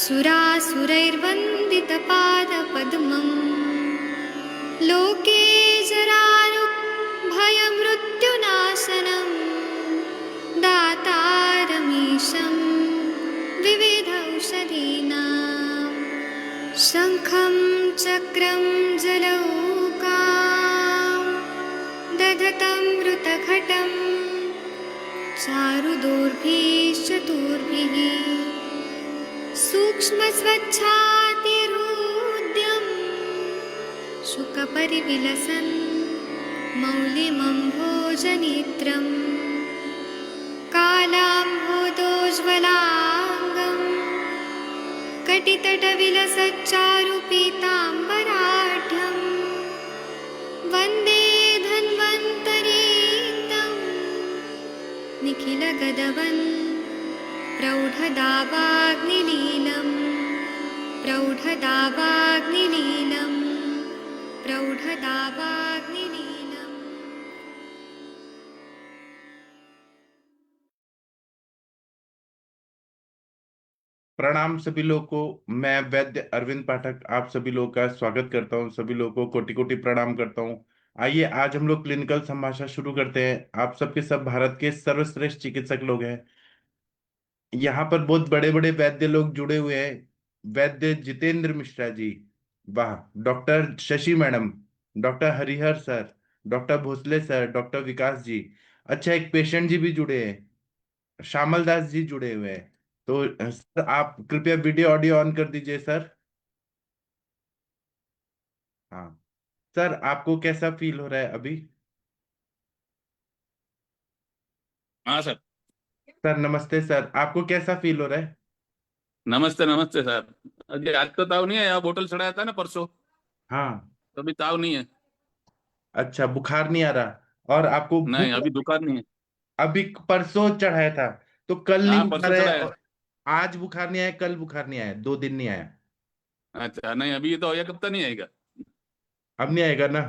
सुरासुरैर्वन्दितपादपद्मम् लोके जरारुभयमृत्युनाशनं दातारमीशं विविधौषधीनां शङ्खं चक्रं जलौकां दधतं मृतघटं चारुदोर्भिश्चतुर्भिः सूक्ष्मस्वच्छातिरुद्यं शुकपरिविलसन् मौलिमम्भोजनेत्रं कालाम्भोदोज्ज्वलाङ्गं कटितटविलसच्चारुपीताम्बराढ्यं वन्दे धन्वन्तरीतं निखिलगदवन् प्रौढदावाग्निलीलं प्रौढदावाग्निलीलं प्रौढदावाग्निलीलम्। प्रणाम सभी लोगों को। मैं वैद्य अरविंद पाठक आप सभी लोगों का स्वागत करता हूं। सभी लोगों को कोटि कोटि प्रणाम करता हूं। आइए आज हम लोग क्लिनिकल संभाषण शुरू करते हैं। आप सबके सब भारत के सर्वश्रेष्ठ चिकित्सक लोग हैं। यहाँ पर बहुत बड़े बड़े वैद्य लोग जुड़े हुए हैं। वैद्य जितेंद्र मिश्रा जी, वाह, doctor Shashi madam, doctor Harihar sir, doctor Bhosale sir, doctor Vikas ji. अच्छा, एक पेशेंट जी भी जुड़े हैं, श्यामल दास जी जुड़े हुए हैं। तो सर आप कृपया वीडियो ऑडियो ऑन कर दीजिए सर। हाँ सर, आपको कैसा फील हो रहा है अभी? हाँ सर। सर नमस्ते सर, आपको कैसा फील हो रहा है? नमस्ते नमस्ते सर। अजय आज तो ताव नहीं है, यहाँ बोतल चढ़ाया था ना परसों, हाँ। तो अभी ताव नहीं है। अच्छा, बुखार नहीं आ रहा और आपको नहीं, भूख? अभी दुकान नहीं है। अभी परसों चढ़ाया था तो कल नहीं हाँ बुखार परसों है चढ़ाया। और आज बुखार नहीं आया, कल बुखार नहीं आया, 2 दिन नहीं आया। अच्छा नहीं, अभी तो एक हफ्ता नहीं आएगा। अब नहीं आएगा ना?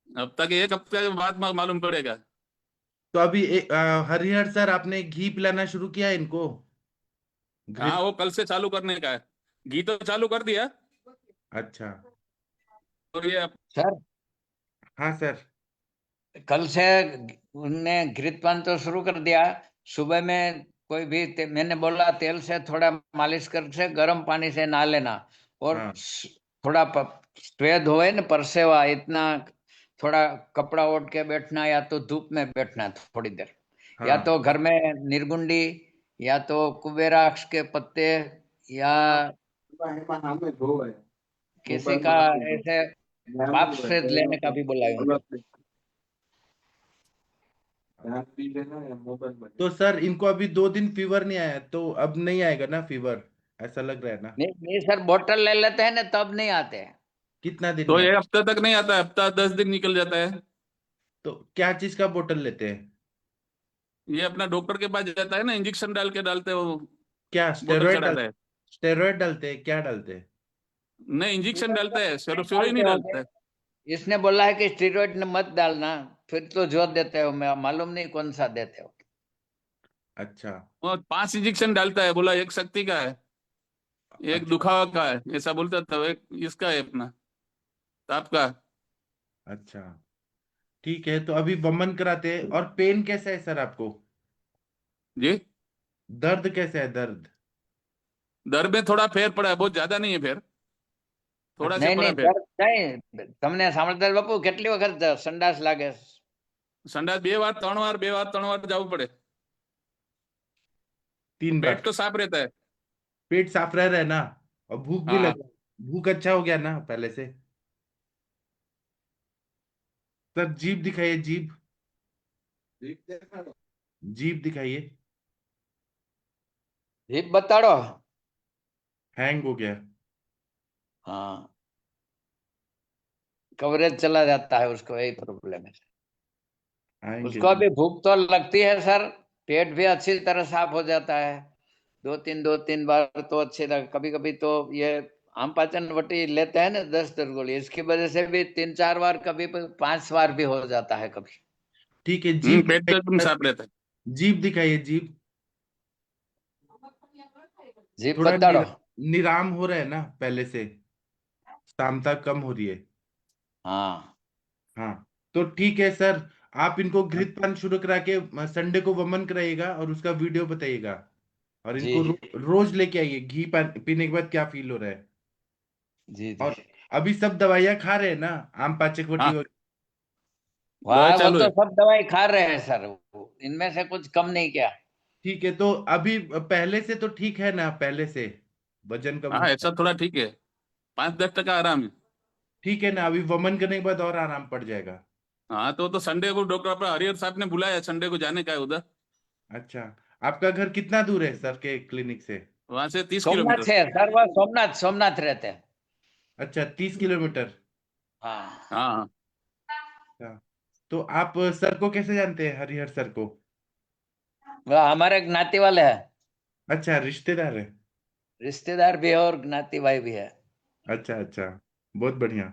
हफ्ता के एक हफ्ते के बाद मालूम पड़ेगा। तो अभी हरिहर सर आपने घी पिलाना शुरू किया है इनको? हाँ घृत। वो कल से चालू करने का है। घी तो चालू कर दिया। अच्छा। और ये सर हाँ सर। कल से उनने घृतपान तो शुरू कर दिया। सुबह में कोई भी मैंने बोला तेल से थोड़ा मालिश कर से गर्म पानी से नहा लेना और हाँ थोड़ा स्वेद होए न परसेवा इतना, थोड़ा कपड़ा ओढ़ के बैठना या तो धूप में बैठना थोड़ी देर, या हाँ। तो घर में निर्गुंडी या तो कुबेराक्ष के पत्ते या किसी का ऐसे भाप से लेने का भी बोला है उनको। तो सर इनको अभी 2 दिन फीवर नहीं आया तो अब नहीं आएगा ना फीवर? ऐसा लग रहा है ना? नहीं नहीं सर, बोतल ले लेते हैं ना तब नहीं आते हैं। कितना दिन तो में एक आता? हफ्ते तक नहीं आता है, हफ्ता 10 दिन निकल जाता है। तो क्या चीज का बोतल लेते हैं? ये अपना डॉक्टर के पास जाता है ना, इंजेक्शन डाल के डालते हैं वो। क्या बोतल स्टेरॉइड चढ़ाता है। स्टेरॉइड डालते हैं? क्या डालते हैं? नहीं, इंजेक्शन डालता है, सेरो ही डालते नहीं होंगे। डालता है। इसने बोला है कि स्टीरॉइड ने मत डालना, फिर तो जो देते हो मैं मालूम नहीं कौन सा देते हो। अच्छा। वो 5 इंजेक्शन डालता है, बोला एक शक्ति का है, एक अच्छा। दुखावा का है, ऐसा बोलता था। एक इसका है अपना ताप का। अच्छा ठीक है, तो अभी वमन कराते हैं। और पेन कैसा है सर आपको? जी, दर्द कैसा है, दर्द? दर्द में थोड़ा फेर पड़ा है, बहुत ज्यादा नहीं है फेर, थोड़ा से अच्छा। नहीं पड़ा नहीं फेर। दर्द नहीं। તમને સાંભળતા બાપુ કેટલી વખત સંડાસ લાગે? संडास 2 વાર 3 વાર 2 વાર 3 વાર जाવું पड़े। 3 बार? पेट तो साफ रहता है। पेट साफ रह रहा है ना? और भूख भी लग हाँ। रहा है? भूख अच्छा हो गया ना पहले से? सर जीभ दिखाइए, जीभ। जीभ दिखाइए। જીભ બતાડો। हैंग हो गया? हाँ, कवरेज चला जाता है उसको, यही प्रॉब्लम है। आएंगे उसको जी। अभी भूख तो लगती है सर, पेट भी अच्छी तरह साफ हो जाता है। दो तीन बार तो अच्छे लगे। कभी कभी तो ये आम पाचन वटी लेते हैं ना 10 गोली, इसकी वजह से भी 3 4 बार, कभी 5 बार भी हो जाता है कभी। ठीक है, जीभ पेट तो एकदम दिखाइए। साफ रहता है। जीभ दिखाइए, जीभ। जीभ थोड़ा बताड़ो। निराम हो रहा है ना पहले से, सामता कम हो रही है। हाँ हाँ, तो ठीक है सर, आप इनको घृत पान शुरू करा के संडे को वमन कराइएगा और उसका वीडियो बताइएगा। और जी इनको रोज लेके आइए, घी पान पीने के बाद क्या फील हो रहा है। जी जी। और अभी सब दवाइयाँ खा रहे हैं ना, आम पाचक वटी हाँ, वगैरह? दवाई वहाँ वो चालू तो है। सब दवाई खा रहे हैं सर, इनमें से कुछ कम नहीं किया। ठीक है, तो अभी पहले से तो ठीक है ना, पहले से वजन कम हाँ, हो गया? ऐसा थोड़ा ठीक है, 5-10% आराम है। ठीक है ना, अभी वमन करने के बाद और आराम पड़ जाएगा। हाँ, तो संडे को डॉक्टर अपना हरिहर साहब ने बुलाया, संडे को जाने का है उधर। अच्छा, आपका घर कितना दूर है सर के क्लिनिक से? वहां से 30 किलोमीटर। सोमनाथ से है सर, वह सोमनाथ सोमनाथ रहते हैं। अच्छा, 30 किलोमीटर। हाँ, हाँ हाँ। अच्छा, तो आप सर को कैसे जानते हैं, हरिहर सर को? वह हमारे ज्ञाति वाले हैं। अच्छा, रिश्तेदार है। रिश्तेदार भी है और ज्ञाति भाई भी है। अच्छा अच्छा, बहुत बढ़िया।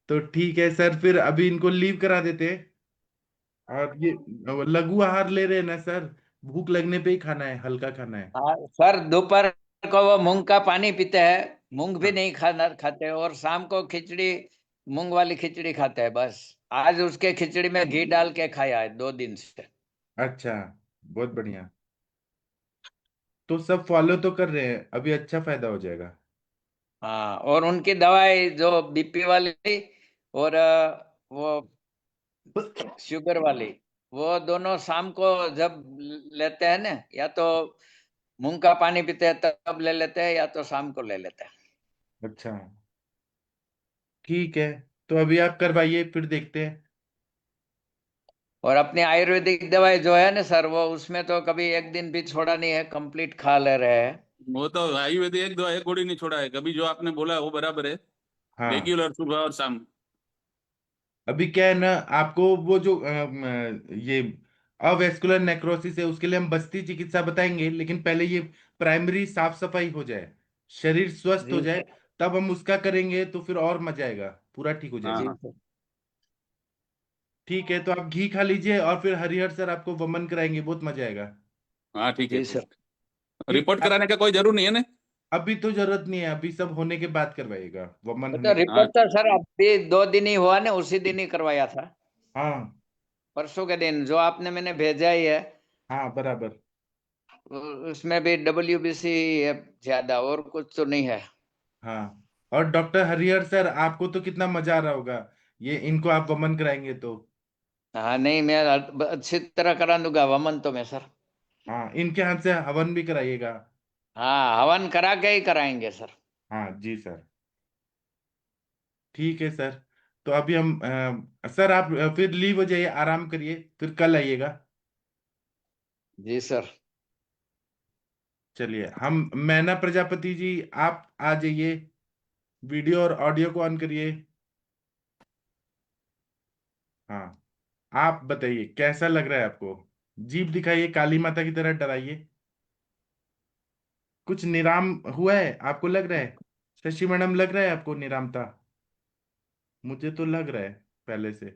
तो ठीक है सर, फिर अभी इनको लीव करा देते हैं। और ये लघु आहार ले रहे हैं ना सर? भूख लगने पे ही खाना है, हल्का खाना है। हाँ सर, दोपहर को वो मूंग का पानी पीते हैं, मूंग भी हाँ, नहीं खाना खाते, और शाम को खिचड़ी, मूंग वाली खिचड़ी खाते हैं बस। आज उसके खिचड़ी में घी डाल के खाया है 2 दिन से। अच्छा, बहुत बढ़िया। तो सब फॉलो तो कर रहे हैं, अभी अच्छा फायदा हो जाएगा। हाँ, और उनकी दवाई जो बीपी वाली और वो शुगर वाली, वो दोनों शाम को जब लेते हैं ना, या तो मूंग का पानी पीते हैं तब ले लेते हैं, या तो शाम को ले लेते हैं। अच्छा, ठीक है, तो अभी आप करवाइए, फिर देखते हैं। और अपनी आयुर्वेदिक दवाई जो है ना सर, वो उसमें तो कभी एक दिन भी छोड़ा नहीं है, कंप्लीट खा ले रहे हैं। वो तो आयुर्वेदिक एक दो एक गोली नहीं छोड़ा है कभी, जो आपने बोला वो बराबर है। हाँ, रेगुलर सुबह और शाम। अभी क्या है ना, आपको वो जो ये अवेस्कुलर नेक्रोसिस है, उसके लिए हम बस्ती चिकित्सा बताएंगे, लेकिन पहले ये प्राइमरी साफ सफाई हो जाए, शरीर स्वस्थ हो जी जाए, सर। तब हम उसका करेंगे तो फिर और मजा आएगा, पूरा ठीक हो हाँ जी जाएगा। हाँ। सर। ठीक है, तो आप घी खा लीजिए और फिर हरिहर सर आपको वमन कराएंगे, बहुत मजा आएगा। हाँ ठीक है, जी ठीक सर। है। ठीक रिपोर्ट है, कराने का कोई जरूर नहीं है ना? अभी तो जरूरत नहीं है, अभी सब होने के बाद करवाइएगा, वमन वो तो होने के बाद। हाँ रिपोर्ट तो सर अभी 2 दिन ही हुआ ना, उसी दिन ही करवाया था। हाँ परसों के दिन जो आपने मैंने भेजा ही है, हाँ, बराबर। उसमें भी WBC है ज्यादा, और कुछ तो नहीं है। हाँ, और डॉक्टर हरिहर सर, आपको तो कितना मजा आ रहा होगा, ये इनको आप वमन कराएंगे तो। हाँ नहीं, मैं अच्छी तरह करा दूंगा वमन तो मैं सर। हाँ, इनके हाथ से हवन भी कराइएगा। हाँ, हवन करा के ही कराएंगे सर। हाँ जी सर, ठीक है सर। तो अभी हम सर आप फिर लीव हो जाइए, आराम करिए, फिर कल आइएगा। जी सर। चलिए, हम मैना प्रजापति जी, आप आ जाइए, वीडियो और ऑडियो को ऑन करिए। हाँ, आप बताइए कैसा लग रहा है आपको, जीभ दिखाइए, काली माता की तरह डराइए। कुछ निराम हुआ है आपको, लग रहा है? शशि मैडम, लग रहा है आपको निरामता? मुझे तो लग रहा है पहले से।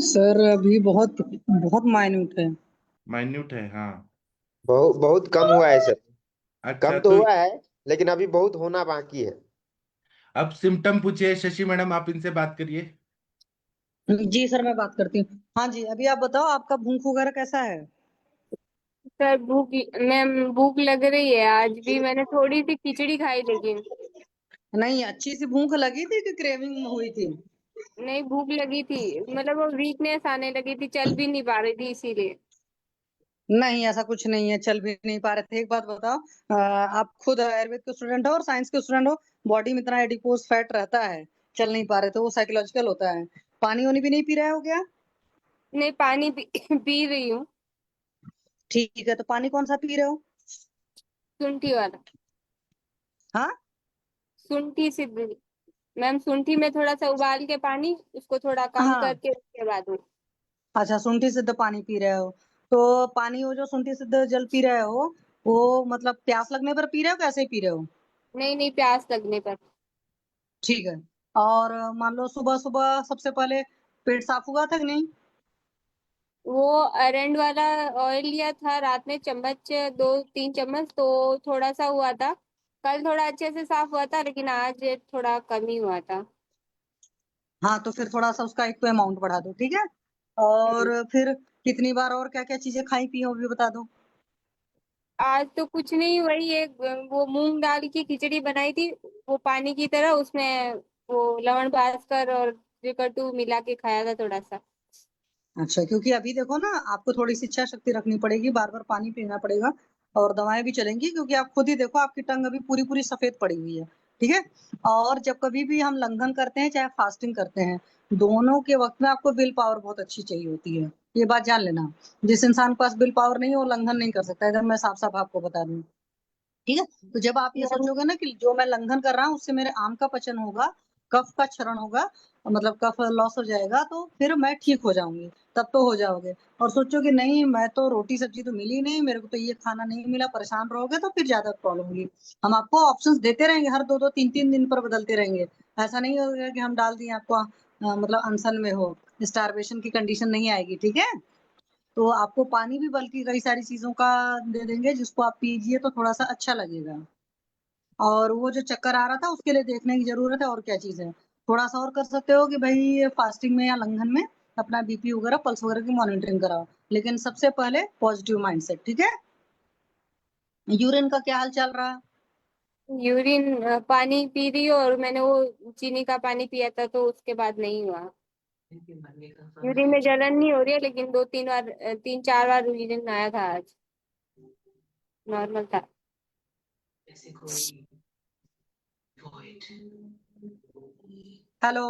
सर अभी बहुत बहुत माइन्यूट है। माइन्यूट है, हाँ। बहुत बहुत कम हुआ है सर। अच्छा, कम तो तो हुआ है, लेकिन अभी बहुत होना बाकी है। अब सिम्टम पूछिए, शशि मैडम आप इनसे बात करिए। जी सर, मैं बात करती हूँ। हाँ जी, अभी आप बताओ आपका भूख वगैरह कैसा है? सर मैम भूख लग रही है, आज भी मैंने थोड़ी सी खिचड़ी खाई, लेकिन नहीं, अच्छी सी भूख लगी थी कि क्रेविंग हुई थी? नहीं, भूख लगी थी, मतलब वो वीकनेस आने लगी थी, चल भी नहीं पा रही थी इसीलिए। नहीं, ऐसा कुछ नहीं है, चल भी नहीं पा रहे थे। एक बात बताओ, आप खुद आयुर्वेद के स्टूडेंट हो और साइंस के स्टूडेंट हो, बॉडी में इतना एडिपोज फैट रहता है, चल नहीं पा रहे तो वो साइकोलॉजिकल होता है। पानी वानी भी नहीं पी रहे हो क्या? नहीं, पानी पी रही हूँ। ठीक है, तो पानी कौन सा पी रहे हो? शुंठी वाला। हाँ, शुंठी सिद्ध। मैम, शुंठी में थोड़ा सा उबाल के पानी, उसको थोड़ा कम हाँ। करके उसके बाद वो। अच्छा, शुंठी सिद्ध पानी पी रहे हो? तो पानी, वो जो शुंठी सिद्ध जल पी रहे हो, वो मतलब प्यास लगने पर पी रहे हो, कैसे पी रहे हो? नहीं नहीं, प्यास लगने पर। ठीक है। और मान लो सुबह सुबह सबसे पहले पेट साफ हुआ था कि नहीं? वो अरंड वाला ऑयल लिया था रात में, चम्मच 2-3 चम्मच, तो थोड़ा सा हुआ था। कल थोड़ा अच्छे से साफ हुआ था, लेकिन आज थोड़ा कम ही हुआ था। हाँ, तो फिर थोड़ा सा उसका एक तो अमाउंट बढ़ा दो, ठीक है। और फिर कितनी बार और क्या क्या चीजें खाई पी हो भी बता दो। आज तो कुछ नहीं, वही एक वो मूंग दाल की खिचड़ी बनाई थी, वो पानी की तरह, उसमें वो लवण भास्कर और त्रिकटु मिला के खाया था थोड़ा सा। अच्छा, क्योंकि अभी देखो ना, आपको थोड़ी सी इच्छा शक्ति रखनी पड़ेगी, बार बार पानी पीना पड़ेगा और दवाएं भी चलेंगी, क्योंकि आप खुद ही देखो आपकी टंग अभी पूरी पूरी सफेद पड़ी हुई है, ठीक है। और जब कभी भी हम लंघन करते हैं चाहे फास्टिंग करते हैं, दोनों के वक्त में आपको विल पावर बहुत अच्छी चाहिए होती है, ये बात जान लेना। जिस इंसान के पास विल पावर नहीं है वो लंघन नहीं कर सकता, इधर मैं साफ साफ आपको बता दूं, ठीक है। तो जब आप ये सोचोगे ना कि जो मैं लंघन कर रहा हूँ उससे मेरे आम का पचन होगा, कफ का क्षरण होगा, मतलब कफ लॉस हो जाएगा, तो फिर मैं ठीक हो जाऊंगी, तब तो हो जाओगे। और सोचोगे नहीं मैं तो रोटी सब्जी तो मिली नहीं, मेरे को तो ये खाना नहीं मिला, परेशान रहोगे तो फिर ज्यादा प्रॉब्लम होगी। हम आपको ऑप्शंस देते रहेंगे, हर 2-2 3-3 दिन पर बदलते रहेंगे। ऐसा नहीं होगा कि हम डाल दिए आपको मतलब अनशन में हो, स्टारवेशन की कंडीशन नहीं आएगी, ठीक है। तो आपको पानी भी बल्कि कई सारी चीजों का दे देंगे, जिसको आप पीजिए तो थोड़ा सा अच्छा लगेगा। और वो जो चक्कर आ रहा था उसके लिए देखने की जरूरत है, और क्या चीज है। थोड़ा सा और कर सकते हो कि भाई फास्टिंग में या लंघन में अपना बीपी वगैरह पल्स वगैरह की मॉनिटरिंग कराओ, लेकिन सबसे पहले पॉजिटिव माइंडसेट, ठीक है। यूरिन का क्या हाल चल रहा है? यूरिन पानी पी रही हूँ, और मैंने वो चीनी का पानी पिया था तो उसके बाद नहीं हुआ। यूरिन में जलन नहीं हो रही है, लेकिन 2-3 बार 3-4 बार यूरिन आया था आज, नॉर्मल था। हेलो।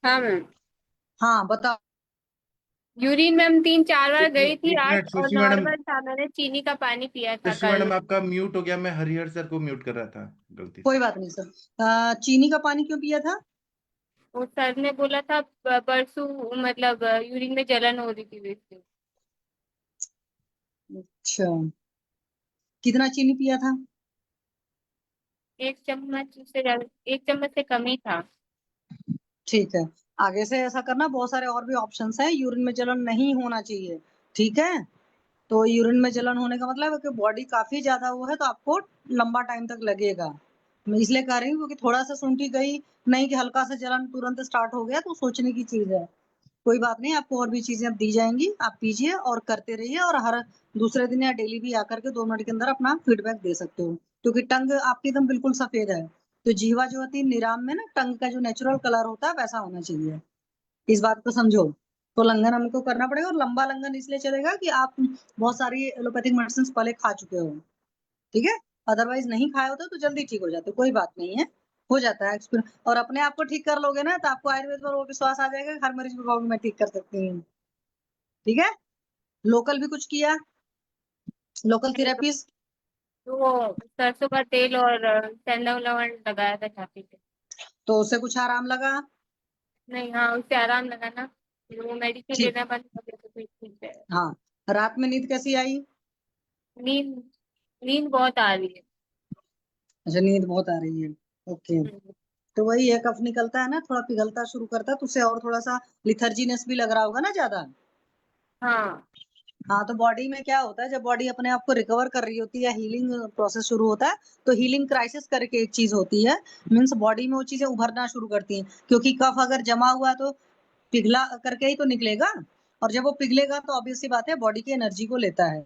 हाँ मैम, हाँ बताओ। यूरिन मैम 3-4 बार एक गई थी एक आज, मिनट और शशि मैडम। नॉर्मल था, मैंने चीनी का पानी पिया था शशि कल। मैडम आपका म्यूट हो गया, मैं हरिहर सर को म्यूट कर रहा था गलती से। कोई बात नहीं सर। चीनी का पानी क्यों पिया था? वो सर ने बोला था परसों, मतलब यूरिन में जलन हो रही थी वैसे। अच्छा, कितना चीनी पिया था? 1 चम्मच से ज्यादा, 1 चम्मच से कम ही था। ठीक है, आगे से ऐसा करना, बहुत सारे और भी ऑप्शंस हैं, यूरिन में जलन नहीं होना चाहिए, ठीक है। तो यूरिन में जलन होने का मतलब है कि बॉडी काफी ज्यादा वो है, तो आपको लंबा टाइम तक लगेगा। मैं इसलिए कह रही हूँ क्योंकि थोड़ा सा सूंठी गई, नहीं कि हल्का सा जलन तुरंत स्टार्ट हो गया, तो सोचने की चीज है। कोई बात नहीं, आपको और भी चीजें अब दी जाएंगी, आप पीजिए और करते रहिए, और हर दूसरे दिन या डेली भी आकर के 2 मिनट के अंदर अपना फीडबैक दे सकते हो, क्योंकि टंग आपकी एकदम बिल्कुल सफेद है। तो जीवा जो होती है निराम में ना, टंग का जो नेचुरल कलर होता है वैसा होना चाहिए, इस बात को समझो। तो लंघन हमको करना पड़ेगा, और लंबा लंघन इसलिए चलेगा कि आप बहुत सारी एलोपैथिक मेडिसिन पहले खा चुके हो, ठीक है। अदरवाइज नहीं खाए होते तो जल्दी ठीक हो जाते, कोई बात नहीं है, हो जाता है एक्सपीरियंस। और अपने आप को ठीक कर लोगे ना, तो आपको आयुर्वेद पर वो विश्वास आ जाएगा कि हर मरीज को कहोगे मैं ठीक कर सकती हूँ, ठीक है। लोकल भी कुछ किया, लोकल थेरेपीज? तो वो सरसों का तेल और सेंधा लवण लगाया था छाती पे। तो उससे कुछ आराम लगा? नहीं, हाँ उससे आराम लगा ना, फिर वो मेडिसिन ठीक। लेना बंद कर दिया तो फिर ठीक है। हाँ, रात में नींद कैसी आई? नींद नींद बहुत आ रही है। अच्छा, नींद बहुत आ रही है, ओके। हम्म, तो वही है, कफ निकलता है ना, थोड़ा पिघलता शुरू करता है, तो उससे और थोड़ा सा लिथर्जीनेस भी लग रहा होगा ना ज्यादा। हाँ। हाँ, तो बॉडी में क्या होता है, जब बॉडी अपने आप को रिकवर कर रही होती है, हीलिंग प्रोसेस शुरू होता है, तो हीलिंग क्राइसिस करके एक चीज होती है, मीन्स बॉडी में वो चीजें उभरना शुरू करती हैं, क्योंकि कफ अगर जमा हुआ है, तो पिघला करके ही तो निकलेगा। और जब वो पिघलेगा तो ऑब्वियस सी बात है, बॉडी की एनर्जी को लेता है,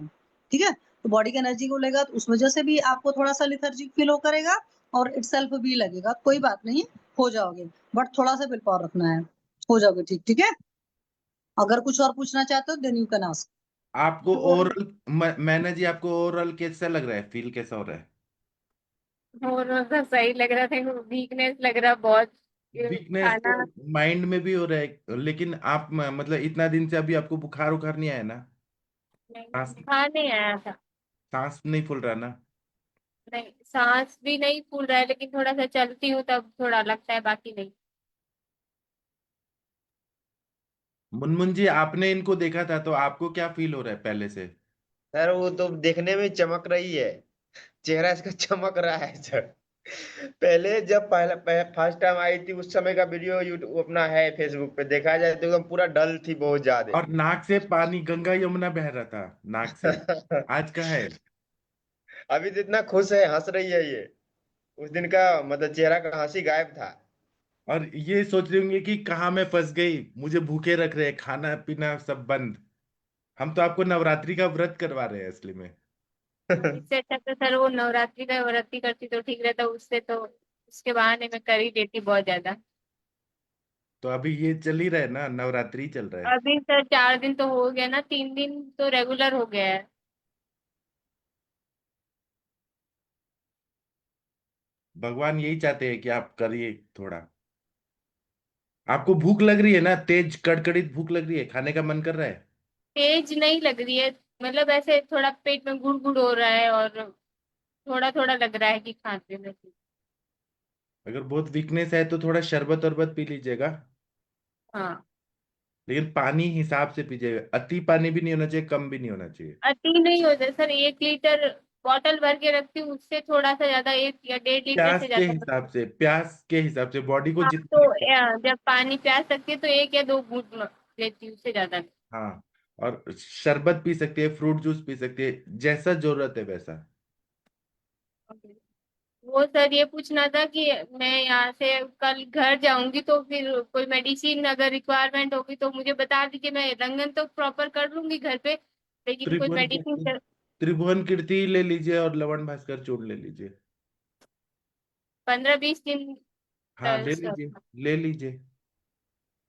ठीक है। तो बॉडी की एनर्जी को लेगा, तो उस वजह से भी आपको थोड़ा सा लिथर्जिक फील हो करेगा, और इटसेल्फ भी लगेगा, कोई बात नहीं, हो जाओगे। बट थोड़ा सा विल पावर रखना है, हो जाओगे ठीक, ठीक है। अगर कुछ और पूछना चाहते हो देन यू कैन आस्क। आपको तो ओवरऑल, मैंने जी आपको ओवरऑल कैसा लग रहा है, फील कैसा हो रहा है? और तो सही लग रहा था, वीकनेस लग रहा बहुत। वीकनेस तो खाना माइंड में भी हो रहा है, लेकिन आप मतलब इतना दिन से अभी आपको बुखार उखार नहीं आया ना? नहीं, सांस बुखार नहीं आया था। सांस नहीं फूल रहा ना? नहीं, सांस भी नहीं फूल रहा है, लेकिन थोड़ा सा चलती हूँ तब थोड़ा लगता है, बाकी नहीं। मुनमुन जी, आपने इनको देखा था तो आपको क्या फील हो रहा है पहले से? सर वो तो देखने में चमक रही है, चेहरा इसका चमक रहा है सर। पहले जब पहला फर्स्ट टाइम आई थी उस समय का वीडियो यूट्यूब अपना है फेसबुक पे, देखा जाए तो एकदम पूरा डल थी बहुत ज्यादा। और नाक से पानी गंगा यमुना बह रहा था नाक से। आज का है। अभी तो इतना खुश है, हंस रही है ये। उस दिन का मतलब चेहरा का हंसी गायब था। और ये सोच रही होंगी कि कहाँ मैं फंस गई, मुझे भूखे रख रहे हैं, खाना पीना सब बंद। हम तो आपको नवरात्रि का व्रत करवा रहे हैं असली में। इससे अच्छा तो सर वो नवरात्रि का व्रत ही करती तो ठीक रहता, उससे तो उसके बहाने मैं कर ही देती बहुत ज्यादा। तो अभी ये चल ही रहा है ना, नवरात्रि चल रहा है। अभी सर 4 दिन तो हो गया ना, 3 दिन तो रेगुलर हो गया है। भगवान यही चाहते हैं कि आप करिए थोड़ा। आपको भूख लग रही है ना, तेज कड़कड़ीत भूख लग रही है, खाने का मन कर रहा है। तेज नहीं लग रही है, मतलब ऐसे थोड़ा पेट में गुड़ गुड़ हो रहा है और थोड़ा थोड़ा लग रहा है कि खाते में। अगर बहुत वीकनेस है तो थोड़ा शरबत वरबत पी लीजिएगा। हाँ। लेकिन पानी हिसाब से पीजिएगा, अति पानी भी नहीं होना चाहिए, कम भी नहीं होना चाहिए। अति नहीं होता सर, 1 लीटर बॉटल भर के रखती हूँ, उससे थोड़ा सा ज्यादा, 1 या 1.5 लीटर प्यास से के ज्यादा। हिसाब से, प्यास के हिसाब से बॉडी को हाँ तो जितनी। जब पानी प्यास लगती है तो 1 या 2 घूंट लेती हूँ, उससे ज्यादा नहीं। हाँ। और शरबत पी सकती है, फ्रूट जूस पी सकती है, जैसा जरूरत है वैसा। वो सर ये पूछना था कि मैं यहाँ से कल घर जाऊंगी तो फिर कोई मेडिसिन अगर रिक्वायरमेंट होगी तो मुझे बता दीजिए, मैं रंगन तो प्रॉपर कर लूंगी घर पे, लेकिन कोई त्रिभुवन मेडिसिन। कीर्ति, त्रिभुवन कीर्ति ले लीजिए और लवण भास्कर चूर्ण ले लीजिए। 15-20 दिन हाँ ले सर। लीजिए, ले लीजिए।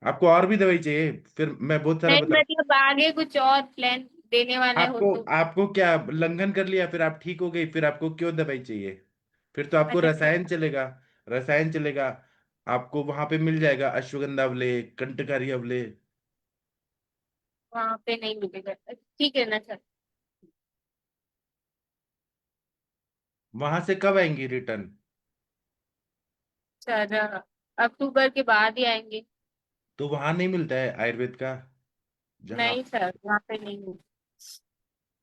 आपको और भी दवाई चाहिए फिर मैं बहुत सारा नहीं बता। मतलब आगे कुछ और प्लान देने वाले हो आपको तो। आपको क्या लंघन कर लिया फिर आप ठीक हो गई, फिर आपको क्यों दवाई चाहिए? फिर तो आपको अच्छा रसायन चलेगा। रसायन चलेगा। आपको वहां पे मिल जाएगा अश्वगंधा अवले, कंटकारी अवले। वहाँ पे नहीं मिलेगा, ठीक है ना सर। वहां से कब आएंगी रिटर्न? सर अक्टूबर के बाद ही आएंगे। तो वहां नहीं मिलता है आयुर्वेद का जहाँ। नहीं सर, वहाँ पे नहीं मिलेगा।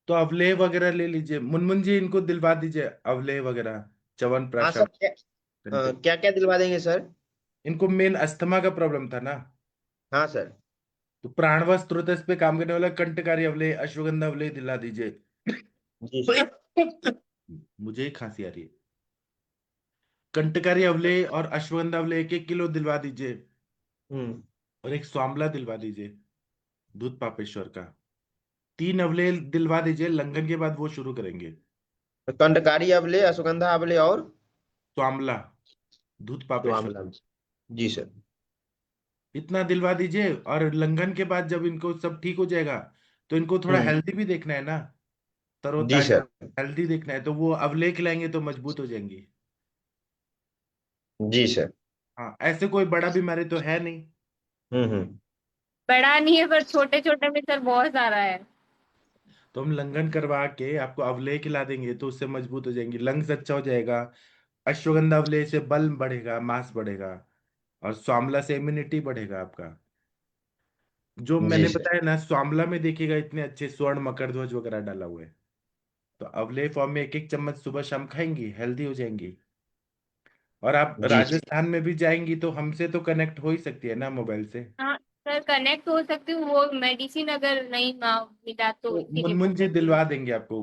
तो अवले वगैरह ले लीजिए, मुनमुन जी इनको दिलवा दीजिए अवले वगैरह, हाँ च्यवनप्राश। सर, क्या क्या दिलवा देंगे सर? इनको मेन अस्थमा का प्रॉब्लम था ना। हाँ सर। तो प्राणवायु स्रोत पे काम करने वाला कंटकारी अवले, अश्वगंधा अवले दिला दीजिए। जी सर। मुझे ही खांसी आ रही है। कंटकारी अवले और अश्वगंधा अवले 1-1 किलो दिलवा दीजिए। हम्म। और एक स्वामला दिलवा दीजिए, दूध पापेश्वर का। 3 अवले दिलवा दीजिए, लंघन के बाद वो शुरू करेंगे। कंडकारी अवले, अश्वगंधा अवले और स्वामला, दूध तो पापेश्वर। आंवला। जी सर। इतना दिलवा दीजिए, और लंघन के बाद जब इनको सब ठीक हो जाएगा तो इनको थोड़ा हम्म। हेल्दी भी देखना है ना, जी तरोताजा। सर। हेल्दी देखना है तो वो अवले खिलाएंगे तो मजबूत हो जाएंगी। जी सर। हाँ, ऐसे कोई बड़ा बीमारी तो है नहीं। हम्म। बड़ा नहीं है पर छोटे छोटे में सर बहुत सारा है। तो हम लंघन करवा के आपको अवले खिला देंगे तो उससे मजबूत हो जाएंगी, लंग्स अच्छा हो जाएगा। अश्वगंधा अवले से बल बढ़ेगा, मांस बढ़ेगा। और स्वामला से इम्यूनिटी बढ़ेगा आपका। जो जी मैंने सर। बताया ना, स्वामला में देखिएगा इतने अच्छे स्वर्ण मकर ध्वज वगैरह डाला हुआ है। तो अवले फॉर्म में 1-1 चम्मच सुबह शाम खाएंगी, हेल्दी हो जाएंगी। और आप जी सर। राजस्थान में भी जाएंगी तो हमसे तो कनेक्ट हो ही सकती है ना मोबाइल से। हाँ सर, कनेक्ट हो सकती हूँ, वो मेडिसिन अगर नहीं मिला तो तो इसीलिए बोल मुनमुन जी रही थी। दिलवा देंगे आपको,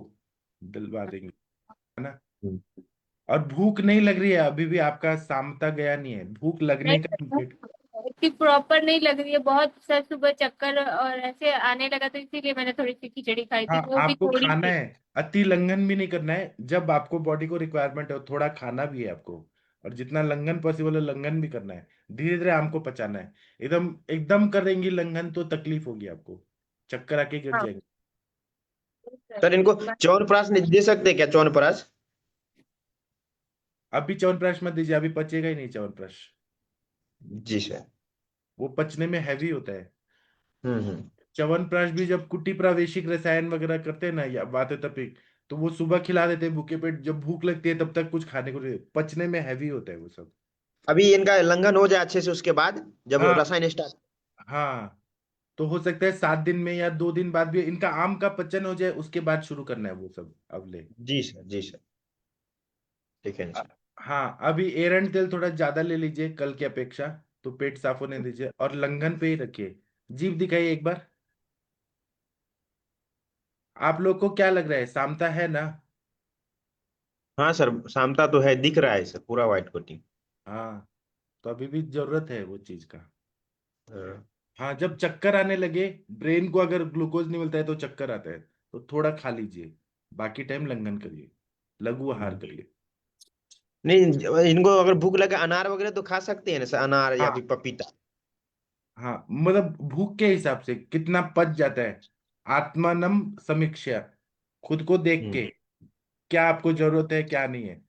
दिलवा देंगे, है ना। हम्म। और भूख नहीं लग रही है अभी भी, आपका सामता गया नहीं है, भूख लगने का नहीं indicate-। इतनी प्रॉपर नहीं लग रही है, बहुत सर सुबह चक्कर और ऐसे आने लगा तो इसीलिए मैंने थोड़ी सी खिचड़ी खाई थी, हाँ, वो भी आपको थोड़ी खाना सी। है। अति लंघन भी नहीं करना है, जब आपको बॉडी को रिक्वायरमेंट है थोड़ा खाना भी है आपको। और जितना लंघन पॉसिबल है लंघन भी करना है। धीरे धीरे हमको पचाना है। एकदम एकदम करेंगी लंघन तो तकलीफ होगी आपको, चक्कर आके गिर हाँ जाएंगे। सर इनको च्यवनप्राश नहीं दे सकते क्या, च्यवनप्राश? अभी च्यवनप्राश मत दीजिए, अभी पचेगा ही नहीं च्यवनप्राश। जी सर। वो पचने में हैवी होता है। हम्म। च्यवनप्राश भी जब कुटी प्रावेशिक रसायन वगैरह करते हैं ना, या बातें तपिक, तो वो सुबह खिला देते हैं भूखे पेट, जब भूख लगती है तब तक कुछ खाने को नहीं, पचने में हैवी होता है वो सब। अभी इनका लंघन हो जाए अच्छे से उसके बाद, जब हाँ। रसायन स्टार्ट। हाँ। तो हो सकता है 7 दिन में या 2 दिन बाद भी इनका आम का पचन हो जाए, उसके बाद शुरू करना है वो सब अवले। जी सर। जी सर। ठीक है अ- सर। हाँ, अभी एरंड तेल थोड़ा ज्यादा ले लीजिए कल की अपेक्षा, तो पेट साफ होने दीजिए और लंघन पे ही रखिए। जीभ दिखाइए एक बार। आप लोग को क्या लग रहा है, सामता है ना? हाँ सर, सामता तो है, दिख रहा है सर, पूरा व्हाइट कोटिंग। हाँ, तो अभी भी जरूरत है वो चीज का। हाँ। हाँ, जब चक्कर आने लगे, ब्रेन को अगर ग्लूकोज नहीं मिलता है तो चक्कर आता है, तो थोड़ा खा लीजिए, बाकी टाइम लंघन करिए, लघु आहार करिए। नहीं, इनको अगर भूख लगे अनार वगैरह तो खा सकते हैं ना सर, अनार या हाँ फिर पपीता। हाँ, मतलब भूख के हिसाब से कितना पच जाता है, आत्मानम समीक्षा, खुद को देख हम्म। के क्या आपको जरूरत है क्या नहीं है।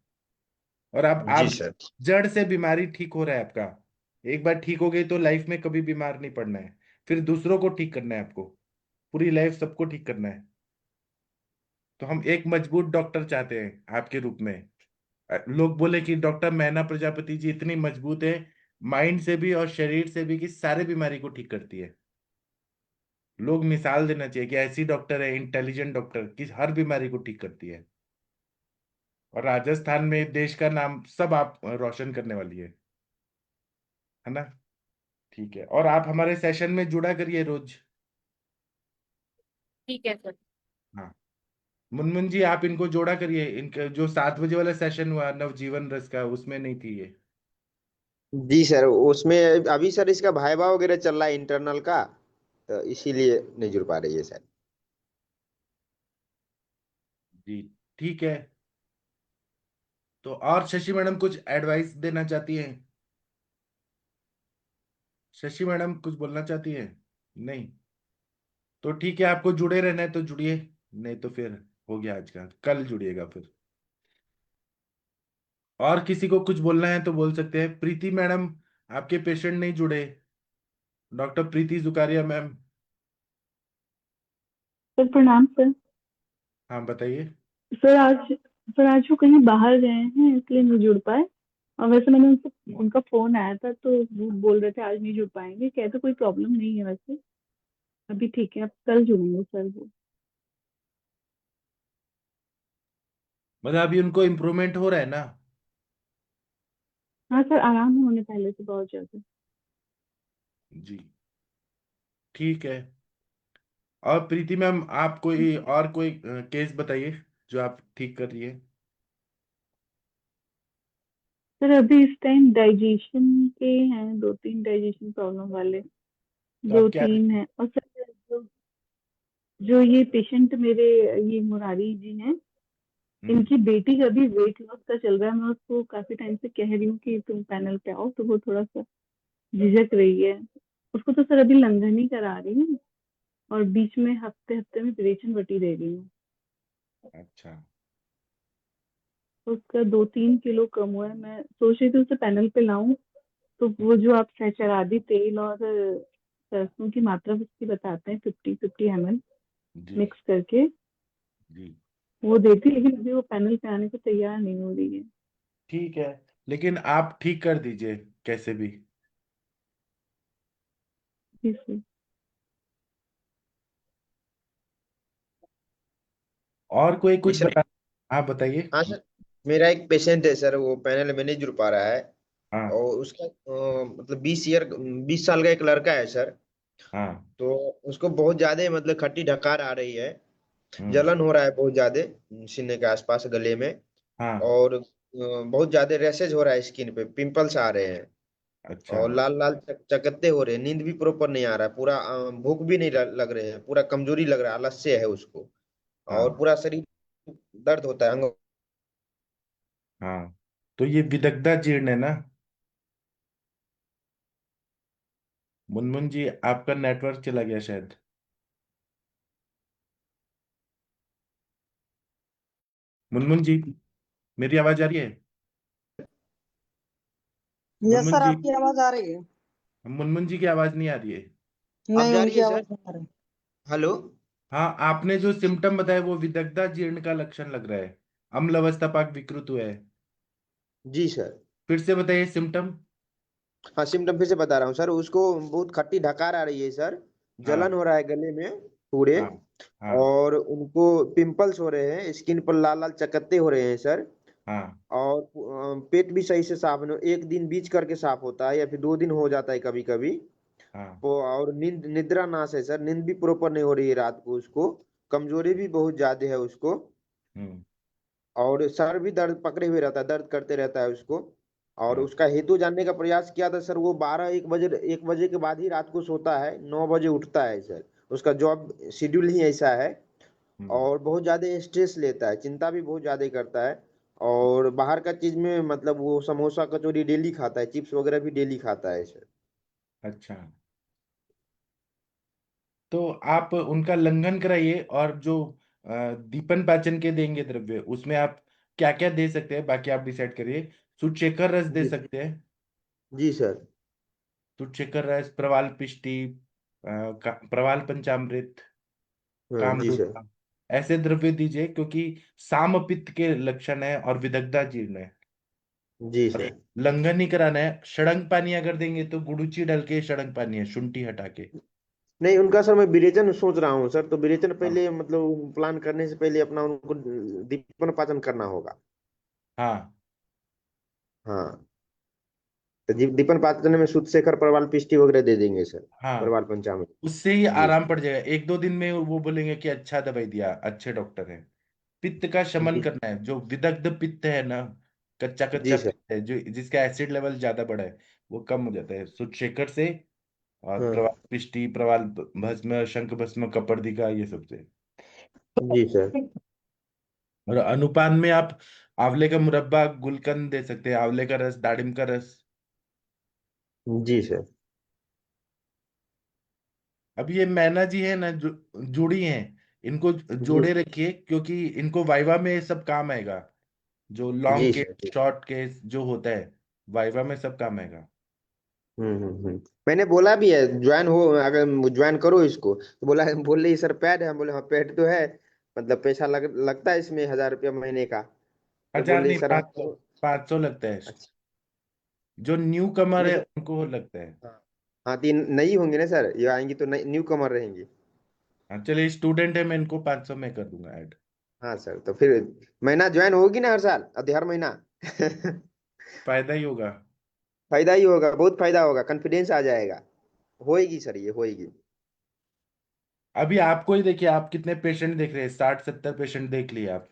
और जी आप सर। जड़ से बीमारी ठीक हो रहा है आपका, एक बार ठीक हो गई तो लाइफ में कभी बीमार नहीं पड़ना है, फिर दूसरों को ठीक करना है आपको, पूरी लाइफ सबको ठीक करना है। तो हम एक मजबूत डॉक्टर चाहते हैं आपके रूप में। लोग बोले कि डॉक्टर मैना प्रजापति जी इतनी मजबूत है, माइंड से भी और शरीर से भी, कि सारे बीमारी को ठीक करती है। लोग मिसाल देना चाहिए कि ऐसी डॉक्टर है, इंटेलिजेंट डॉक्टर, कि हर बीमारी को ठीक करती है। और राजस्थान में देश का नाम सब आप रोशन करने वाली है ना? ठीक है, और आप हमारे सेशन में जुड़ा करिए रोज। ठीक है सर। हाँ, मुनमुन जी आप इनको जोड़ा करिए, इनका जो 7 बजे वाला सेशन हुआ नवजीवन रस का, उसमें नहीं थी ये। जी सर, उसमें अभी सर इसका भाइबा वगैरह चल रहा है इंटरनल का, तो इसीलिए नहीं जुड़ पा रही है सर। जी, ठीक है। तो और शशि मैडम कुछ एडवाइस देना चाहती हैं? शशि मैडम कुछ बोलना चाहती है? नहीं? तो ठीक है, आपको जुड़े रहना है तो जुड़िए, नहीं तो फिर हो गया आज का, कल जुड़िएगा फिर। और किसी को कुछ बोलना है तो बोल सकते हैं। प्रीति मैडम, आपके पेशेंट नहीं जुड़े, डॉक्टर प्रीति जुकारिया मैम। सर प्रणाम सर। हाँ बताइए। सर आज वो कहीं बाहर गए हैं इसलिए नहीं जुड़ पाए। और वैसे मैंने उनसे उनका फोन आया था तो वो बोल रहे थे आज नहीं जुड़ पाएंगे, कहते कोई प्रॉब्लम नहीं है वैसे, अभी ठीक है, अब कल जुड़ेंगे सर वो। मतलब अभी उनको इम्प्रूवमेंट हो रहा है ना? हाँ सर, आराम है उन्हें पहले से बहुत ज्यादा। जी, ठीक है। और प्रीति मैम, आप कोई और कोई केस बताइए जो आप ठीक कर रही है। सर अभी इस टाइम डाइजेशन के हैं, 2-3 डाइजेशन प्रॉब्लम वाले, तो दो आप क्या? तीन है। और सर जो जो ये पेशेंट मेरे, ये मुरारी जी हैं, हम्म। इनकी बेटी का भी वेट लॉस का चल रहा है। मैं उसको काफी टाइम से कह रही हूँ कि तुम पैनल पे आओ, तो वो थोड़ा सा झिझक रही है। उसको तो सर अभी लंघन ही करा रही हूँ, और बीच में हफ्ते हफ्ते में विरेचन वटी दे रही हूँ। अच्छा। तो उसका 2-3 किलो कम हुआ है। मैं सोच रही थी उसे पैनल पे लाऊं, तो वो जो आप सहचरादी तेल और सरसों की मात्रा उसकी बताते हैं 50-50 ml जी। मिक्स करके, जी, वो देती, लेकिन अभी वो पैनल पे आने को तैयार नहीं हो रही है। ठीक है, लेकिन आप ठीक कर दीजिए कैसे भी। जी सर। और कोई जी कुछ सर। बता? आप बताइए। हाँ सर, मेरा एक पेशेंट है सर, वो पैनल में नहीं जुड़ पा रहा है। हाँ। और उसका मतलब 20 साल का एक लड़का है सर। हाँ। तो उसको बहुत ज्यादा मतलब खट्टी डकार आ रही है, हम्म। जलन हो रहा है बहुत ज्यादा सीने के आसपास गले में। हाँ। और बहुत ज्यादा रैशेज हो रहा है, स्किन पे पिंपल्स आ रहे हैं। अच्छा। और लाल लाल चकत्ते हो रहे हैं, नींद भी प्रॉपर नहीं आ रहा है पूरा, भूख भी नहीं लग रहे हैं, पूरा कमजोरी लग रहा है, आलस्य है उसको। और हाँ। पूरा शरीर दर्द होता है, अंग। हाँ, तो ये विदग्धा जीर्ण है ना? मुनमुन जी, आपका नेटवर्क चला गया शायद। मुनमुन जी, मेरी आवाज आ रही है? यस मुनमुन सर, जी, आपकी आवाज आ रही है। मुनमुन जी की आवाज नहीं आ रही है। अब नहीं, जा रही उनकी है आवाज सर? नहीं आ रही। हेलो। हाँ, आपने जो सिम्टम बताया वो विदग्धा जीर्ण का लक्षण लग रहा है, अम्ल अवस्था पाक विकृत हुआ है। जी सर। फिर से बताइए सिम्टम। हाँ, सिम्टम फिर से बता रहा हूँ सर, उसको बहुत खट्टी डकार आ रही है सर, जलन हाँ। हो रहा है गले में पूरे। हाँ। हाँ। और उनको पिंपल्स हो रहे हैं, स्किन पर लाल लाल चकत्ते हो रहे हैं सर। हाँ और पेट भी सही से साफ नहीं, एक दिन बीच करके साफ होता है या फिर 2 दिन हो जाता है कभी कभी। हाँ। वो और नींद निद्रा नाश है सर, नींद भी प्रॉपर नहीं हो रही है रात को उसको, कमजोरी भी बहुत ज्यादा है उसको। हम्म। और सर भी दर्द पकड़े हुए रहता है, दर्द करते रहता है उसको। और हाँ। उसका हेतु जानने का प्रयास किया था सर, वो 1 बजे के बाद ही रात को सोता है, 9 बजे उठता है सर। उसका जॉब शेड्यूल ही ऐसा है। हम्म। और बहुत ज्यादा स्ट्रेस लेता है, चिंता भी बहुत ज्यादा करता है। और बाहर का चीज में मतलब वो समोसा कचौड़ी डेली खाता है, चिप्स वगैरह भी डेली खाता है सर। अच्छा, तो आप उनका लंघन कराइए, और जो दीपन पाचन के देंगे द्रव्य, उसमें आप क्या क्या दे सकते हैं बाकी आप डिसाइड करिए। सुचेकर रस दे जी सकते हैं। जी सर। सुचेकर रस, प्रवाल पिष्टी, प्रवाल पंचामृत, हाँ जी सर। कामरूपा, ऐसे द्रव्य दीजिए, क्योंकि साम पित्त के लक्षण है और विदग्धा जीर्ण है। जी और सर। लंघन नहीं कराना है। षडंग पानी अगर देंगे तो गुड़ुची डल के षडंग पानी है, शुंठी हटा के। नहीं, उनका सर मैं विरेचन सोच रहा हूँ सर, तो विरेचन हाँ। पहले मतलब प्लान करने से पहले अपना उनको दीपन पाचन करना होगा। हाँ। हाँ। तो दीपन पाचन में शुद्ध शेखर परवाल पिष्टी वगैरह दे देंगे सर। हाँ, परवाल पंचामृत। उससे ही जी आराम पड़ जाएगा। एक दो दिन में वो बोलेंगे कि अच्छा दवाई दिया, अच्छे डॉक्टर हैं। पित्त का शमन जी करना है, जो विदग्ध पित्त है ना, कच्चा कच्चा जी सर। पित्त है, जो जिसका एसिड लेवल ज्यादा बढ़ा है, वो कम हो जाता है सुचेकर से। और हाँ प्रवाल पिष्टी, प्रवाल भस्म, शंख भस्म, कपर्दिका, ये सब से। जी सर। और अनुपान में आप आंवले का मुरब्बा, गुलकंद दे सकते हैं, आंवले का रस, दाडिम का रस। जी सर। अब ये मैना जी है ना, जो जोड़ी हैं, इनको जी जोड़े रखिए, क्योंकि इनको वाइवा में सब काम आएगा। जो लॉन्ग जी केस, सर। शॉर्ट केस जो होता है, वाइवा में सब काम आएगा। मैंने बोला भी है ज्वाइन हो, अगर ज्वाइन करो इसको, तो बोल रही सर पैड है, हम बोले हाँ पैड तो है, मतलब पैसा लगता है इसमें 1,000 रुपया महीने का। तो बोल 1000 रही नहीं, सर हम 500। 500 लगता है। अच्छा। जो न्यू कमर नहीं है सर। उनको लगता है। हाँ। हाँ, 3 नई होंगी ना सर, ये आएंगी तो न्यू कमर रहेंगी। हाँ चलिए, स्टूडेंट है, मैं इनको 500 में कर दूंगा ऐड। हाँ सर, तो फिर महीना ज्वाइन होगी ना हर साल, हर महीना। फायदा ही होगा। फायदा ही होगा, बहुत फायदा होगा, कॉन्फिडेंस आ जाएगा। होएगी सर, ये होएगी। अभी आपको ही देखिए, आप कितने पेशेंट देख रहे हैं, 60 70 पेशेंट देख लिए आप।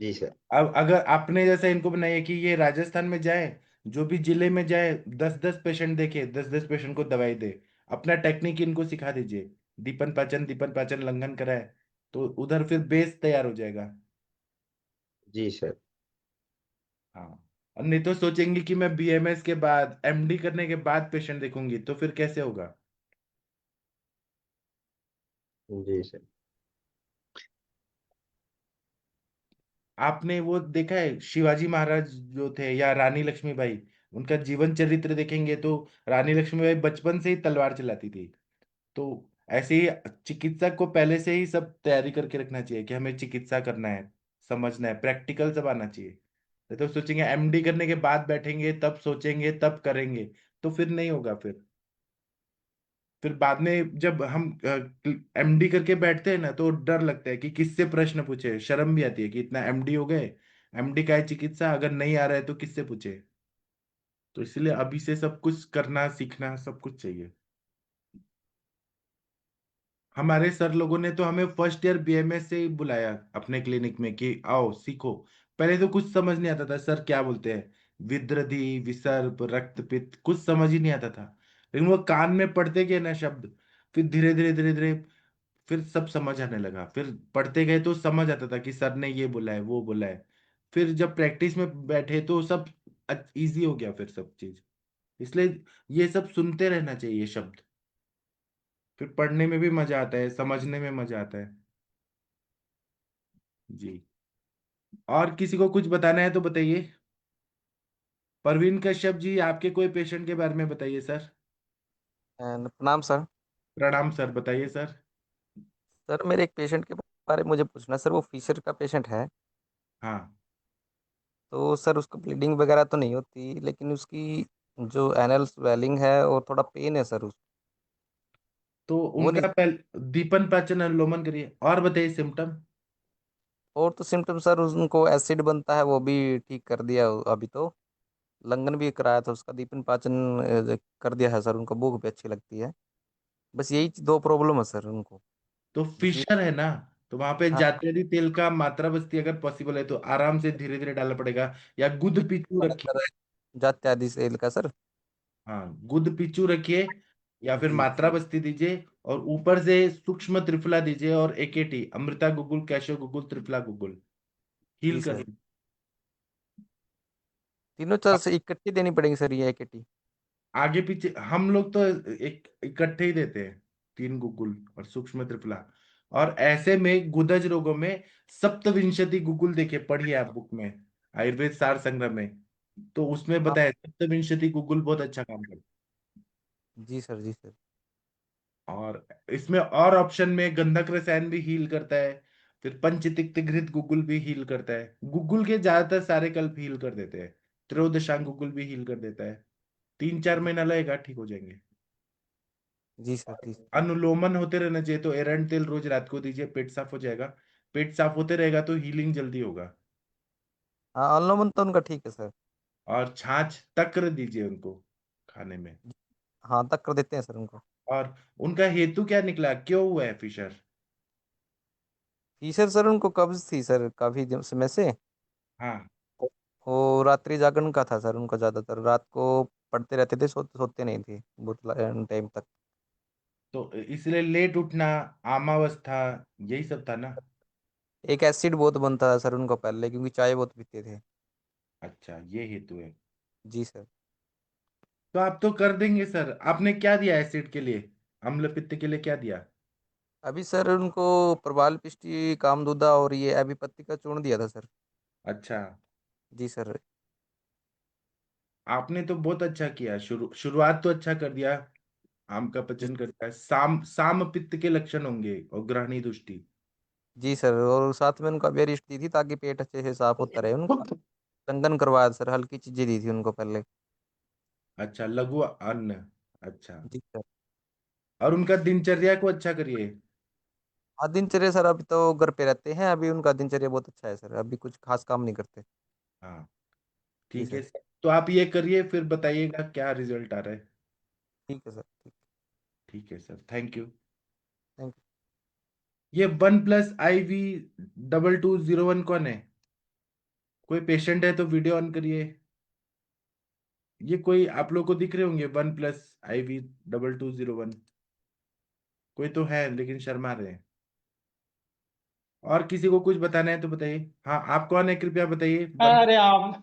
जी सर। अब अगर आपने जैसे इनको बनाइए कि ये राजस्थान में जाए, जो भी जिले में जाए, 10 10 पेशेंट देखे, 10 10 पेशेंट को दवाई दे। अपना टेक्निक इनको सिखा दीजिए, दीपन पाचन लंघन कराए, तो उधर फिर बेस तैयार हो जाएगा। जी सर। हाँ। और नहीं तो सोचेंगे कि मैं बीएमएस के बाद, एमडी करने के बाद पेशेंट देखूंगी, तो फिर कैसे होगा। जी सर। आपने वो देखा है, शिवाजी महाराज जो थे, या रानी लक्ष्मीबाई, उनका जीवन चरित्र देखेंगे तो रानी लक्ष्मीबाई बचपन से ही तलवार चलाती थी। तो ऐसे ही चिकित्सक को पहले से ही सब तैयारी करके रखना चाहिए कि हमें चिकित्सा करना है, समझना है, प्रैक्टिकल सब आना चाहिए। नहीं तो सोचेंगे एमडी करने के बाद बैठेंगे, तब सोचेंगे, तब करेंगे, तो फिर नहीं होगा। फिर बाद में जब हम एमडी करके बैठते हैं ना, तो डर लगता है कि किससे प्रश्न पूछे, शर्म भी आती है कि इतना एमडी हो गए, एमडी का है चिकित्सा, अगर नहीं आ रहा है तो किससे पूछे। तो इसलिए अभी से सब कुछ करना सीखना सब कुछ चाहिए। हमारे सर लोगों ने तो हमें फर्स्ट ईयर बीएमएस से ही बुलाया अपने क्लिनिक में कि आओ सीखो। पहले तो कुछ समझ नहीं आता था, सर क्या बोलते हैं, विद्रधि, विसर्प, रक्तपित्त, कुछ समझ ही नहीं आता था। लेकिन वो कान में पढ़ते गए ना शब्द, फिर धीरे धीरे धीरे धीरे फिर सब समझ आने लगा। फिर पढ़ते गए तो समझ आता था कि सर ने ये बोला है, वो बोला है। फिर जब प्रैक्टिस में बैठे तो सब इजी हो गया फिर सब चीज। इसलिए ये सब सुनते रहना चाहिए शब्द, फिर पढ़ने में भी मजा आता है, समझने में मजा आता है। जी। और किसी को कुछ बताना है तो बताइए। परवीन कश्यप जी, आपके कोई पेशेंट के बारे में बताइए सर। प्रणाम सर। प्रणाम सर, बताइए सर। सर मेरे एक पेशेंट के बारे में मुझे पूछना है सर, वो फिशर का पेशेंट है। हाँ, तो सर उसको ब्लीडिंग वगैरह तो नहीं होती, लेकिन उसकी जो एनल स्वेलिंग है और थोड़ा पेन है सर तो वो नहीं। उनका पहले दीपन पाचन अनुलोमन करिए, और बताइए सिम्टम। और तो सिम्टम सर उनको एसिड बनता है वो भी ठीक कर दिया अभी तो। लंगन भी कराया था उसका, दीपन पाचन कर दिया है सर, उनको भूख भी अच्छी लगती है। बस यही दो प्रॉब्लम है सर उनको। तो बस ये। फिशर है ना, तो वहां पे हाँ जाते यदि तेल का मात्रा बचती है, अगर पॉसिबल है तो आराम से धीरे धीरे डालना पड़ेगा। या गुद पीचू रखिए। जाते आदि सेल का सर। हाँ, गुद पीचू रखिए, या फिर जी मात्रा बस्ती दीजिए, और ऊपर से सूक्ष्म त्रिफला दीजिए, और एकेटी अमृता गुगुल, कैशो गुगुल, त्रिफला गुगुल जी हील सर। कर। तीनों तरह से इकट्ठी देनी पड़ेगी सर ये एकेटी। आगे पीछे हम लोग तो एक इकट्ठे ही देते हैं, 3 गुगुल और सूक्ष्म त्रिफला। और ऐसे में गुदज रोगों में सप्तविंशति गुगुल, देखिए पढ़िए आप बुक में, आयुर्वेद सार संग्रह में, तो उसमें हाँ बताया सप्तविंशति गुगुल बहुत अच्छा काम करता जी सर, जी सर। है। और इसमें और ऑप्शन में गंधक रसायन भी हील करता है, फिर पंचतिक्तघृत गुगुल भी हील करता है। गुगुल के ज्यादातर सारे कल्प हील कर देते हैं। त्रयोदशांग गुगुल भी हील कर देता है। 3-4 महीना लगेगा, ठीक हो जाएंगे। जी सर, जी सर। अनुलोमन होते रहना चाहिए, तो एरंड तेल रोज रात को दीजिए, पेट साफ हो जाएगा। पेट साफ होते रहेगा तो हीलिंग जल्दी होगा। हाँ अनुलोमन तो उनका ठीक है सर। और छाछ तक्र दीजिए उनको खाने में। हाँ तक कर देते हैं सर उनको। और उनका हेतु क्या निकला, क्यों हुआ है फिशर? फीसर सर उनको कब्ज थी सर काफी समय से। हाँ, वो रात्रि जागरण का था सर उनको, ज्यादातर रात को पढ़ते रहते थे, सोते नहीं थे बहुत टाइम तक। तो इसलिए लेट उठना, आमावस्था, यही सब था ना। एक एसिड बहुत बनता था सर उनको पहले, क्योंकि चाय बहुत पीते थे। अच्छा, ये हेतु है। जी सर। तो आप तो कर देंगे सर। आपने क्या दिया एसिड के लिए, अम्ल पित्त के लिए क्या दिया? अभी सर उनको प्रबाल पिष्टी कामदूदा और ये अभिपत्ति का चूर्ण दिया था सर। अच्छा, जी सर। आपने तो बहुत अच्छा किया, शुरुआत तो अच्छा कर दिया। आम का पचन करता है, साम पित्त के लक्षण होंगे, और ग्रहणी दुष्टि। जी सर, और साथ में उनको अवेयरिस्ट दी थी ताकि पेट अच्छे से साफ होता रहे उनका। लंघन करवाया था सर, हल्की चीजें दी थी उनको पहले। अच्छा, लघु अन्न। अच्छा। जी सर। और उनका दिनचर्या को अच्छा करिए। हाँ दिनचर्या सर, अभी तो घर पे रहते हैं, अभी उनका दिनचर्या बहुत अच्छा है सर, अभी कुछ खास काम नहीं करते। हाँ, जी ठीक है सर। सर। तो आप ये करिए, फिर बताइएगा क्या रिजल्ट आ रहा है। ठीक है सर, ठीक। ठीक है sir, thank you. Thank you. ये OnePlus IV 2201 कौन है? कोई पेशेंट है तो वीडियो ऑन करिए। ये कोई आप लोग को दिख रहे होंगे, OnePlus IV 2201। कोई तो है लेकिन शर्मा रहे हैं। और किसी को कुछ बताना है तो बताइए। हाँ, आप कौन है कृपया बताइए। अरे आप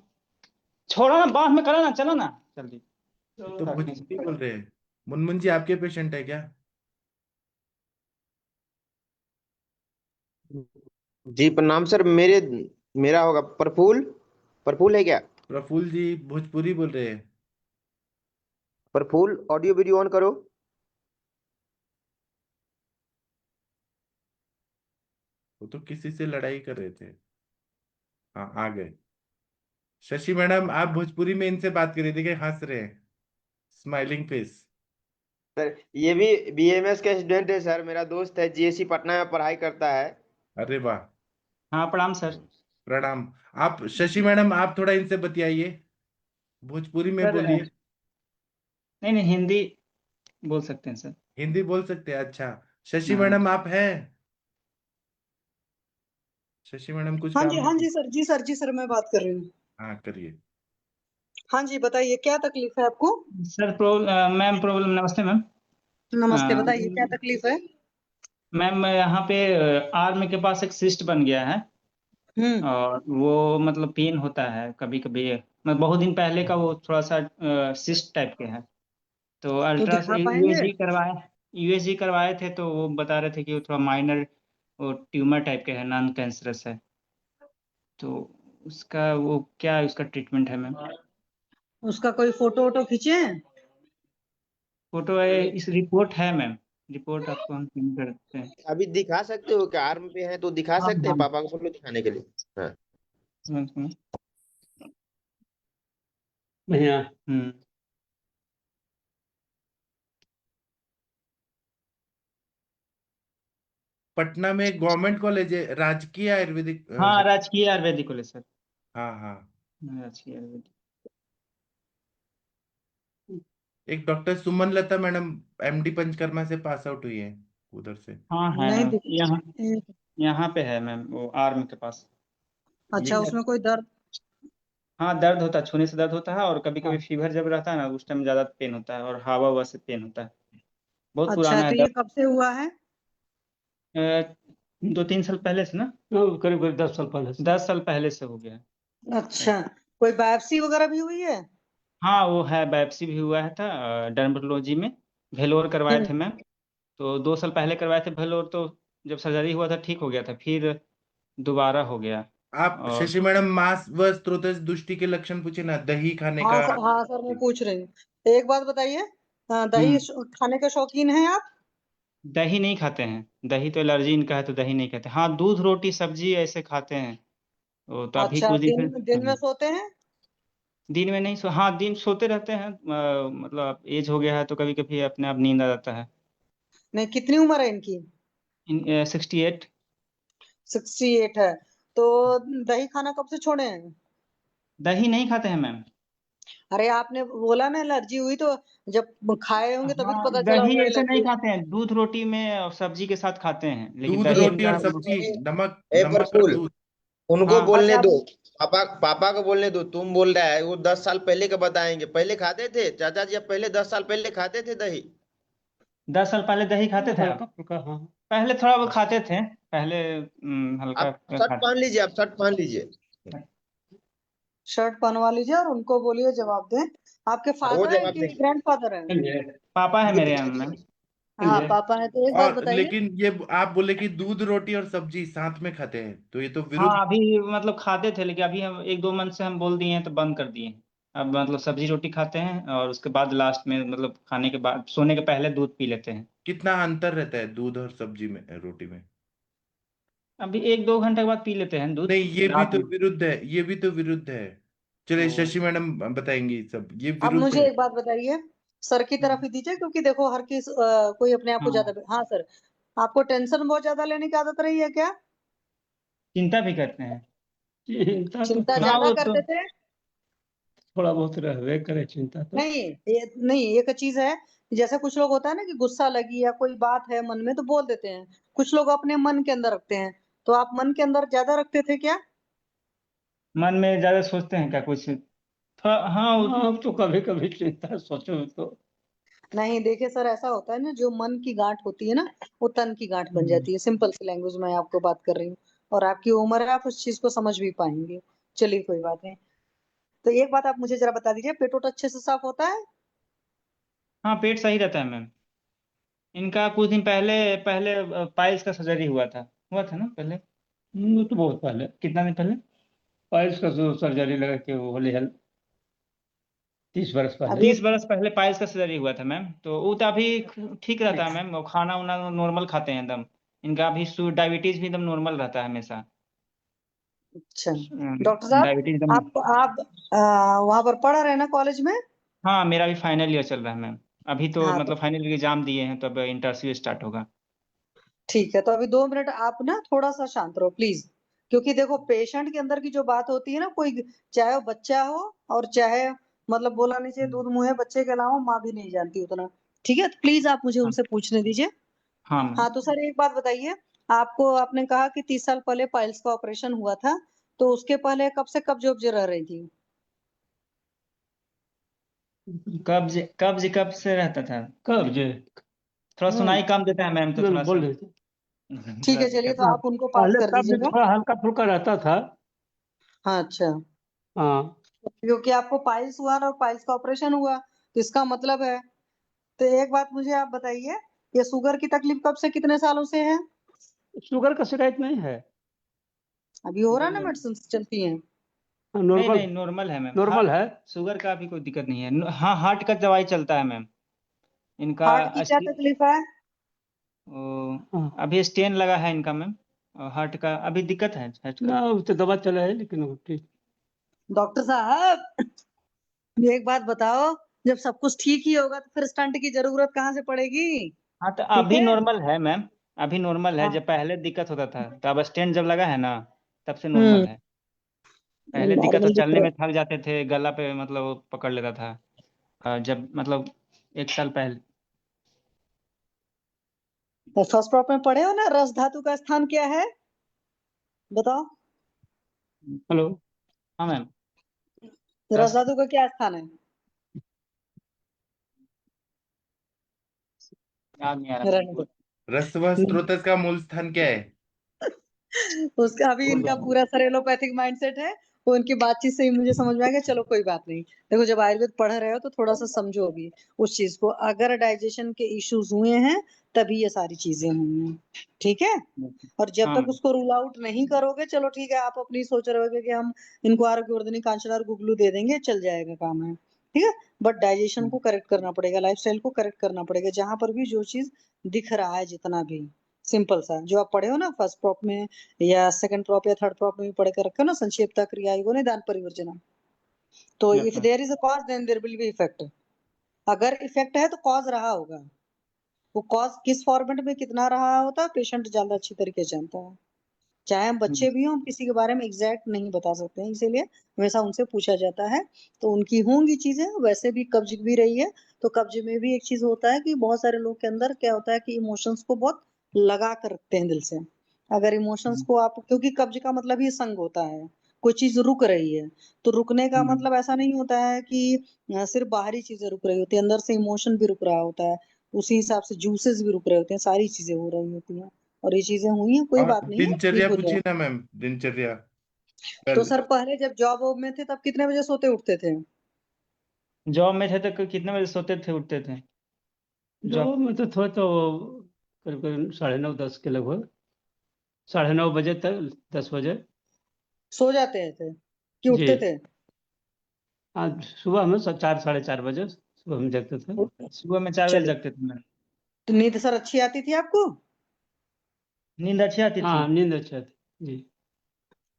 छोड़ो ना, बाद में करो ना, चलो ना जल्दी। ये तो भोजपुरी बोल रहे हैं। मुनमुन जी, आपके पेशेंट है क्या? जी प्रणाम सर। मेरा होगा प्रफुल्ल। प्रफुल्ल है क्या? प्रफुल्ल जी भोजपुरी बोल रहे हैं। प्रफुल्ल, ऑडियो वीडियो ऑन करो। वो तो किसी से लड़ाई कर रहे थे। हाँ, आ गए। शशि मैडम, आप भोजपुरी में इनसे बात करिए, देखिए हंस रहे हैं, स्माइलिंग फेस। सर ये भी बीएमएस का स्टूडेंट है सर, मेरा दोस्त है, जीएससी पटना में पढ़ाई करता है। अरे वाह। हाँ प्रणाम सर। प्रणाम। आप शशि मैडम, आप थोड़ा इनसे बतियाइए, भोजपुरी में सर बोलिए। नहीं नहीं, हिंदी बोल सकते हैं सर। हिंदी बोल सकते हैं, अच्छा। शशि हाँ मैडम आप हैं? शशि मैडम कुछ हाँ काम जी, है हाँ क्या? जी सर, जी सर, जी सर, मैं बात कर रही हूँ। हाँ, करिए। हाँ जी, बताइए क्या तकलीफ है आपको? सर मैम प्रॉब्लम, नमस्ते मैम। नमस्ते, बताइए क्या तकलीफ है? मैम यहाँ पे आर्म के पास एक सिस्ट बन गया है, हम्म। और वो मतलब पेन होता है कभी कभी। मैं बहुत दिन पहले का, वो थोड़ा सा सिस्ट टाइप के है। तो तो अल्ट्रा दिखा पाएंगे? यूएसजी करवाए थे, तो वो बता रहे थे कि वो थोड़ा माइनर, वो ट्यूमर टाइप के है, नॉन कैंसरस है। तो उसका वो क्या है, उसका ट्रीटमेंट है मैम? उसका कोई फोटो वोटो खींचे हैं? फोटो है, इस रिपोर्ट है मैम। रिपोर्ट आपको हम सेंड करते हैं। अभी दिखा सकते हो क्या? आर्म पे है तो दिखा हाँ सकते हैं हाँ। पापा को, फोटो दिखाने के लिए। हाँ। सुनो भैया। पटना में गवर्नमेंट कॉलेज है, राजकीय आयुर्वेदिक हाँ, राजकीय आयुर्वेदिक कॉलेज सर। हाँ हाँ। राजकीय आयुर्वेदिक। एक डॉक्टर सुमन लता मैडम एमडी पंचकर्मा से पास आउट हुई है उधर से। हाँ है नहीं मैम, दिख यहाँ एक- यहाँ पे है मैम, वो आर्म के पास। अच्छा, ये उसमें कोई दर्द? हाँ, दर्द होता है, छूने से दर्द होता है, और कभी कभी हाँ। फीवर जब रहता है ना, उस टाइम ज्यादा पेन होता है, और हवा ववा से पेन होता है। बहुत अच्छा, पुराना है तो ये दर्द। कब से हुआ है? 2-3 साल पहले से ना, करीब करीब 10 साल पहले से। 10 साल पहले से हो गया है। अच्छा, कोई बायोप्सी वगैरह भी हुई है? हाँ, वो है, बायोप्सी भी हुआ है था डर्मेटोलॉजी में। भेलोर करवाए थे मैम, तो 2 साल पहले करवाए थे भेलोर, तो जब सर्जरी हुआ था ठीक हो गया था, फिर दोबारा हो गया। आप और शशि मैडम मांस व स्त्रोत दुष्टि के लक्षण पूछे ना, दही खाने का। हाँ सर, मैं पूछ रही हूँ। एक बात बताइए, दही हम्म, खाने के शौकीन हैं आप? दही नहीं खाते हैं, दही तो एलर्जी इनका है, तो दही नहीं खाते। हाँ, दूध रोटी सब्जी ऐसे खाते हैं। तो अभी अच्छा, कुछ दिन दिन में सोते हैं? दिन में नहीं हाँ, दिन सोते रहते हैं, मतलब एज हो गया है, तो कभी कभी अपने आप नींद आ जाता है। नहीं, कितनी उम्र है इनकी? 68। 68 है। तो दही खाना कब से छोड़े हैं? दही नहीं खाते हैं मैम। अरे, आपने बोला ना एलर्जी हुई, तो जब खाए होंगे तभी तो हाँ, पता चला दही होगा ऐसे नहीं एलर्जी। खाते हैं, दूध रोटी में और सब्जी के साथ खाते हैं, लेकिन दूध दही रोटी इनका और सब्जी, नमक ए नमक और प्रफुल्ल, दूध। उनको हाँ। बोलने अच्छा, दो। पापा को बोलने दो, तुम बोल रहा है वो 10 साल पहले का बताएंगे। पहले खाते थे चाचा जी, अब पहले 10 साल पहले खाते थे दही? 10 साल पहले दही खाते थे आप? हल्का फुल्का, हाँ। पहले थोड़ा बहुत खाते थे, पहले हल्का आप शर्ट खाते। पहन लीजिए, आप शर्ट पहन लीजिए। शर्ट पहनवा लीजिए और उनको बोलिए जवाब दें। आपके वो फादर हैं जवाब कि देंगे। ग्रैंडफादर हैं? चलिए पापा है मेरे यहाँ मैम। हाँ, चलिए। पापा है। तो एक बात और बताइए। लेकिन ये आप बोले कि दूध रोटी और सब्जी साथ में खाते हैं, तो ये तो विरुद्ध। हाँ, अभी मतलब खाते थे, लेकिन अभी हम 1-2 मंथ से हम बोल दिए हैं, तो बंद कर दिए हैं। अब मतलब सब्जी रोटी खाते हैं, और उसके बाद लास्ट में मतलब खाने के बाद सोने के पहले दूध पी लेते हैं। कितना अंतर रहता है दूध और सब्जी में, रोटी में? अभी 1-2 घंटे के बाद पी लेते हैं दूध नहीं, ये भी रात तो में। विरुद्ध है, ये भी तो विरुद्ध है। चलिए तो शशि मैडम बताएंगी सब, ये अब विरुद्ध मुझे है। एक बात बताइए, सर की तरफ ही दीजिए, क्योंकि देखो हर किस कोई अपने आप को हाँ, ज्यादा। हाँ सर, आपको टेंशन बहुत ज्यादा लेने की आदत रही है क्या? चिंता भी करते हैं। चिंता तो चिंता हाँ, ज्यादा वो तो करते थे? थोड़ा बहुत रहवे करे चिंता तो। नहीं, नहीं, एक चीज है, जैसे कुछ लोग होता है ना कि गुस्सा लगी या कोई बात है मन में तो बोल देते हैं। कुछ लोग अपने मन के अंदर रखते हैं। तो आप मन के अंदर ज्यादा रखते थे क्या? मन में ज्यादा सोचते हैं क्या कुछ थोड़ा? हाँ, हाँ, अब तो कभी कभी चिंता सोचो तो। नहीं, देखिए सर, ऐसा होता है ना, जो मन की गांठ होती है ना, वो तन की गांठ बन जाती है। सिंपल सी लैंग्वेज में आपको बात कर रही हूँ। और आपकी उम्र है, आप उस चीज को समझ भी पाएंगे। चलिए, कोई बात नहीं। तो एक बात आप मुझे जरा बता दीजिए, पेट वोट अच्छे से साफ होता है? हाँ, पेट सही रहता है मैम। इनका कुछ दिन पहले पहले पाइल्स का सर्जरी हुआ था ना पहले। वो तो बहुत पहले। कितना दिन पहले? पाइल्स का सर्जरी लगा के वो होली हेल्थ 30 बरस अब पहले। 30 बरस पहले पाइल्स का सर्जरी हुआ था मैम, तो वो तो अभी ठीक रहता है मैम, वो खाना वाना नॉर्मल खाते हैं एकदम। इनका अभी डायबिटीज भी एकदम नॉर्मल रहता है हमेशा। अच्छा, डॉक्टर साहब, डायबिटीज एकदम। आप वहां पर पढ़ रहे हैं ना कॉलेज में? हाँ, मेरा भी फाइनल ईयर चल रहा है मैम। अभी तो हाँ, तो मतलब फाइनल एग्जाम दिए हैं, तो अब इंटरव्यू स्टार्ट होगा। ठीक है। तो अभी 2 मिनट आप ना थोड़ा सा शांत रहो प्लीज। क्योंकि देखो, पेशेंट के अंदर की जो बात होती है ना, कोई चाहे वो बच्चा हो और चाहे, मतलब बोला नहीं चाहिए दूध मुंह है, बच्चे के अलावा माँ भी नहीं जानती उतना। ठीक है, तो प्लीज आप मुझे हाँ, उनसे पूछने दीजिए। हाँ मैम। हाँ, तो सर एक बात बताइए, आपको आपने कहा कि 30 साल पहले पाइल्स का ऑपरेशन हुआ था, तो उसके पहले कब से कब्ज रह रही थी? कब्ज कब्ज कब से रहता था? कब्ज थोड़ा सुनाई हम्म कम देता है मैम, तो थोड़ा बोल सा रहे थे। ठीक थोड़ा है, चलिए, दिक्कत तो है। हाँ, आप उनको पास पहले कर कब्ज दीजिएगा। थोड़ा हल्का फुल्का रहता था। हाँ, अच्छा। हाँ। क्योंकि आपको पाइल्स हुआ और पाइल्स का ऑपरेशन हुआ, तो इसका मतलब है। तो एक बात मुझे आप बताइए, ये शुगर की तकलीफ कब से कितने सालों से है? शुगर का शिकायत नहीं है। अभी हो रहा है ना, मेडिसिन चलती हैं? नहीं नॉर्मल नहीं, नॉर्मल है मैम। नॉर्मल है। शुगर का भी कोई दिक्कत नहीं है। हाँ, हार्ट का दवाई चलता है मैम इनका। हार्ट की क्या तकलीफ है? हाँ, अभी स्टेन लगा है इनका मैम, और हार्ट का अभी दिक्कत है, हार्ट का। ना उस तो दवा चला है, लेकिन वो ठीक। डॉक्टर साहब, एक बात बताओ, जब सब कुछ ठीक ही होगा तो फिर स्टंट की जरूरत कहाँ से पड़ेगी? हाँ, तो ठीक अभी है। नॉर्मल है मैम। अभी नॉर्मल है। हाँ। जब पहले दिक्कत होता था तो अब स्टेंट जब लगा है ना तब से नॉर्मल है। पहले दिक्कत था, नॉर्मल दिख चलने रहा में थक जाते थे, गला पे मतलब वो पकड़ लेता था। जब मतलब 1 साल पहले। है। फर्स्ट प्रॉप में पढ़े हो ना, रस धातु का स्थान क्या है, बताओ। हेलो। हाँ मैम। रस धातु का क्या स्थान है? याद नहीं आ रहा रहने मुझको। दो। रसव स्रोत का मूल स्थान क्या है? उसका अभी इनका पूरा सर एलोपैथिक माइंडसेट है, वो इनकी बातचीत से ही मुझे समझ में आ गया। चलो कोई बात नहीं, देखो जब आयुर्वेद पढ़ रहे हो तो थोड़ा सा समझो अभी उस चीज को। अगर डाइजेशन के इश्यूज हुए हैं तभी ये सारी चीजें हुई हैं, ठीक है। और जब हाँ तक मैम। उसको रूल आउट नहीं करोगे, चलो ठीक है, आप अपनी सोच रहे होगे कि हम इनको आरोग्यवर्धनी कांचनार गुगलू दे देंगे, चल जाएगा काम है, ठीक है। बट डाइजेशन को करेक्ट करना पड़ेगा, लाइफस्टाइल को करेक्ट करना पड़ेगा, जहां पर भी जो चीज दिख रहा है, जितना भी सिंपल सा जो आप पढ़े हो ना फर्स्ट प्रॉप में या सेकंड प्रॉप या थर्ड प्रॉप में भी पढ़ कर रखे हो ना, संक्षेपता क्रिया युगो निदान परिवर्जना। तो yes if ma'am. There is a cause then there will be effect. अगर इफेक्ट है तो कॉज रहा होगा, वो कॉज किस फॉर्मेट में कितना रहा होता है पेशेंट ज्यादा अच्छी तरीके से जानता है। चाहे हम बच्चे भी हों, हम किसी के बारे में एग्जैक्ट नहीं बता सकते हैं, इसीलिए हमेशा उनसे पूछा जाता है। तो उनकी होंगी चीजें, वैसे भी कब्ज भी रही है तो कब्ज में भी एक चीज होता है कि बहुत सारे लोग के अंदर क्या होता है कि इमोशंस को बहुत लगा कर रखते हैं दिल से। अगर इमोशंस को आप, क्योंकि कब्ज का मतलब ही संग होता है, कोई चीज रुक रही है तो रुकने का मतलब ऐसा नहीं होता है कि सिर्फ बाहरी चीजें रुक रही होती है, अंदर से इमोशन भी रुक रहा होता है, उसी हिसाब से जूसेस भी रुक रहे होते हैं, सारी चीजें हो रही होती हैं। और ये चीजें हुई हैं, कोई और बात नहीं है, ठीक दिनचर्या हो पूछी जाए। ना मैम, दिनचर्या तो कल। सर पहले जब जॉब वॉब में थे तब कितने बजे सोते उठते थे? जॉब में थे तो कितने बजे सोते थे उठते थे? जो मतलब थोड़ा तो करीब करीब 9:30 10 के लगभग, 9:30 बजे तक, 10 बजे। सो जाते थे कि जी। उठते थे? आज सुबह में 4 4:30 बजे सुबह में जगते थे। सुबह में 4 बजे चलिए, जगते थे मैम। तो नींद सर अच्छी आती थी आपको? नींद अच्छी आती थी। हाँ, नींद अच्छी आती जी।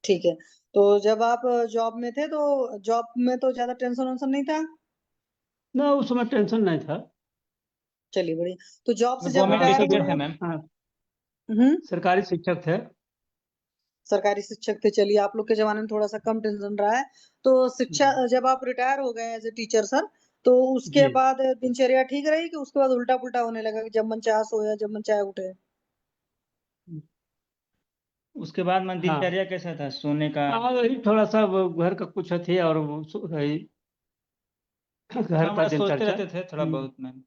ठीक है। तो जब आप जॉब में थे तो जॉब में तो ज्यादा टेंशन वेंशन नहीं था? ना, उस समय टेंशन नहीं था। चलिए बढ़िया। तो जॉब से जब गवर्नमेंट रिटायर टीचर हुए? थे मैम। हाँ, हम्म, सरकारी शिक्षक थे। सरकारी शिक्षक थे, चलिए आप लोग के जमाने में थोड़ा सा कम टेंशन रहा है। तो शिक्षा जब आप रिटायर हो गए एज ए टीचर सर, तो उसके जी। बाद दिनचर्या ठीक रही कि उसके बाद उल्टा पुल्टा होने लगा कि जब मन चाहे सोया जब मन चाहे उठे? उसके बाद मैं हाँ, दिनचर्या कैसा था सोने का? हाँ, वही थोड़ा सा वो घर का कुछ थी और वही घर हाँ का बड़ा सोचते दिनचर्या। रहते थे थोड़ा बहुत मैम।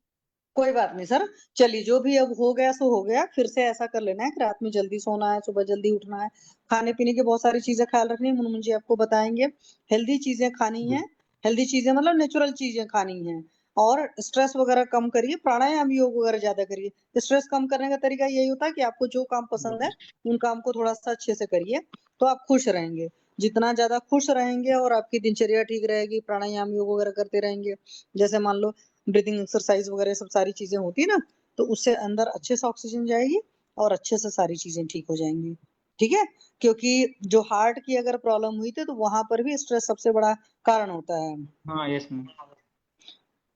कोई बात नहीं सर, चलिए जो भी अब हो गया सो हो गया। फिर से ऐसा कर लेना है कि रात में जल्दी सोना है, सुबह जल्दी उठना है, खाने पीने की बहुत सारी चीजें ख्याल रखनी है, मुझे आपको बताएंगे। हेल्दी चीजें खानी है, हेल्दी चीजें मतलब नेचुरल चीजें खानी है। और स्ट्रेस वगैरह कम करिए, प्राणायाम योग वगैरह ज्यादा करिए। स्ट्रेस कम करने का तरीका यही होता है कि आपको जो काम पसंद है उन काम को थोड़ा सा अच्छे से करिए, तो आप खुश रहेंगे। जितना ज्यादा खुश रहेंगे और आपकी दिनचर्या ठीक रहेगी, प्राणायाम योग वगैरह करते रहेंगे, जैसे मान लो ब्रीदिंग एक्सरसाइज वगैरह सब सारी चीजें होती है ना, तो उससे अंदर अच्छे से ऑक्सीजन जाएगी और अच्छे से सारी चीजें ठीक हो जाएंगी, ठीक है। क्योंकि जो हार्ट की अगर प्रॉब्लम हुई थी तो वहां पर भी स्ट्रेस सबसे बड़ा कारण होता है, हाँ यस मैम।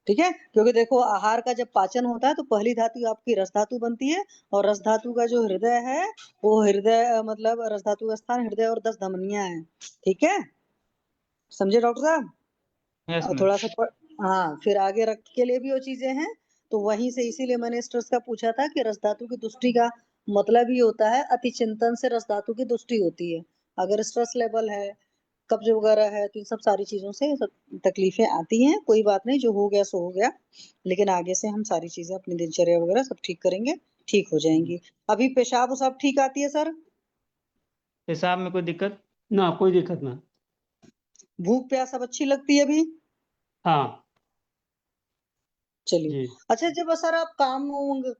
ठीक है। क्योंकि देखो आहार का जब पाचन होता है तो पहली धातु आपकी रस धातु बनती है, और रस धातु का जो हृदय है वो हृदय मतलब रस धातु का स्थान हृदय और 10 धमनियां है, ठीक है, समझे डॉक्टर साहब? यस और मैम। थोड़ा सा हाँ, फिर आगे रक्त के लिए भी वो चीजें हैं। तो वहीं से इसीलिए मैंने स्ट्रेस का पूछा था कि रस धातु की तुष्टि का मतलब ही होता है अति चिंतन से रस धातु की तुष्टि होती है। अगर स्ट्रेस लेवल है, कब्ज वगैरह है, तो इन सब सारी चीजों से सब तकलीफें आती हैं। कोई बात नहीं, जो हो गया सो हो गया, लेकिन आगे से हम सारी चीजें अपनी दिनचर्या वगैरह सब ठीक करेंगे, ठीक हो जाएंगी। अभी पेशाब सब ठीक आती है सर? पेशाब में कोई दिक्कत? ना, कोई दिक्कत ना। भूख प्यास सब अच्छी लगती है अभी? हाँ चलिए। जी। अच्छा, जब सर आप काम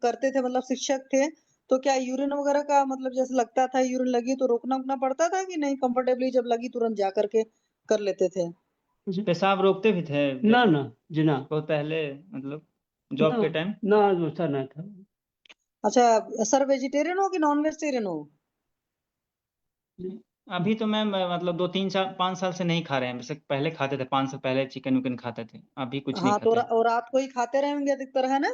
करते थे मतलब शिक्षक थे, तो क्या यूरिन वगैरह का मतलब जैसे लगता था यूरिन लगी तो रोकना वोकना पड़ता था कि नहीं, कंफर्टेबली जब लगी तुरंत जा करके कर लेते थे? जी। पेशाब रोकते भी थे ना जब ना जी, ना बहुत पहले मतलब ना जॉब के टाइम? ना, वैसा ना था। अच्छा सर, वेजिटेरियन हो कि नॉन वेजिटेरियन हो? जी। अभी तो मैं मतलब 2 3 4 5 साल से नहीं खा रहे हैं। वैसे पहले खाते थे, 5 साल पहले चिकन विकन खाते थे, अभी कुछ नहीं हाँ तो खाते हैं। और रात को ही खाते रहेंगे अधिकतर, है ना?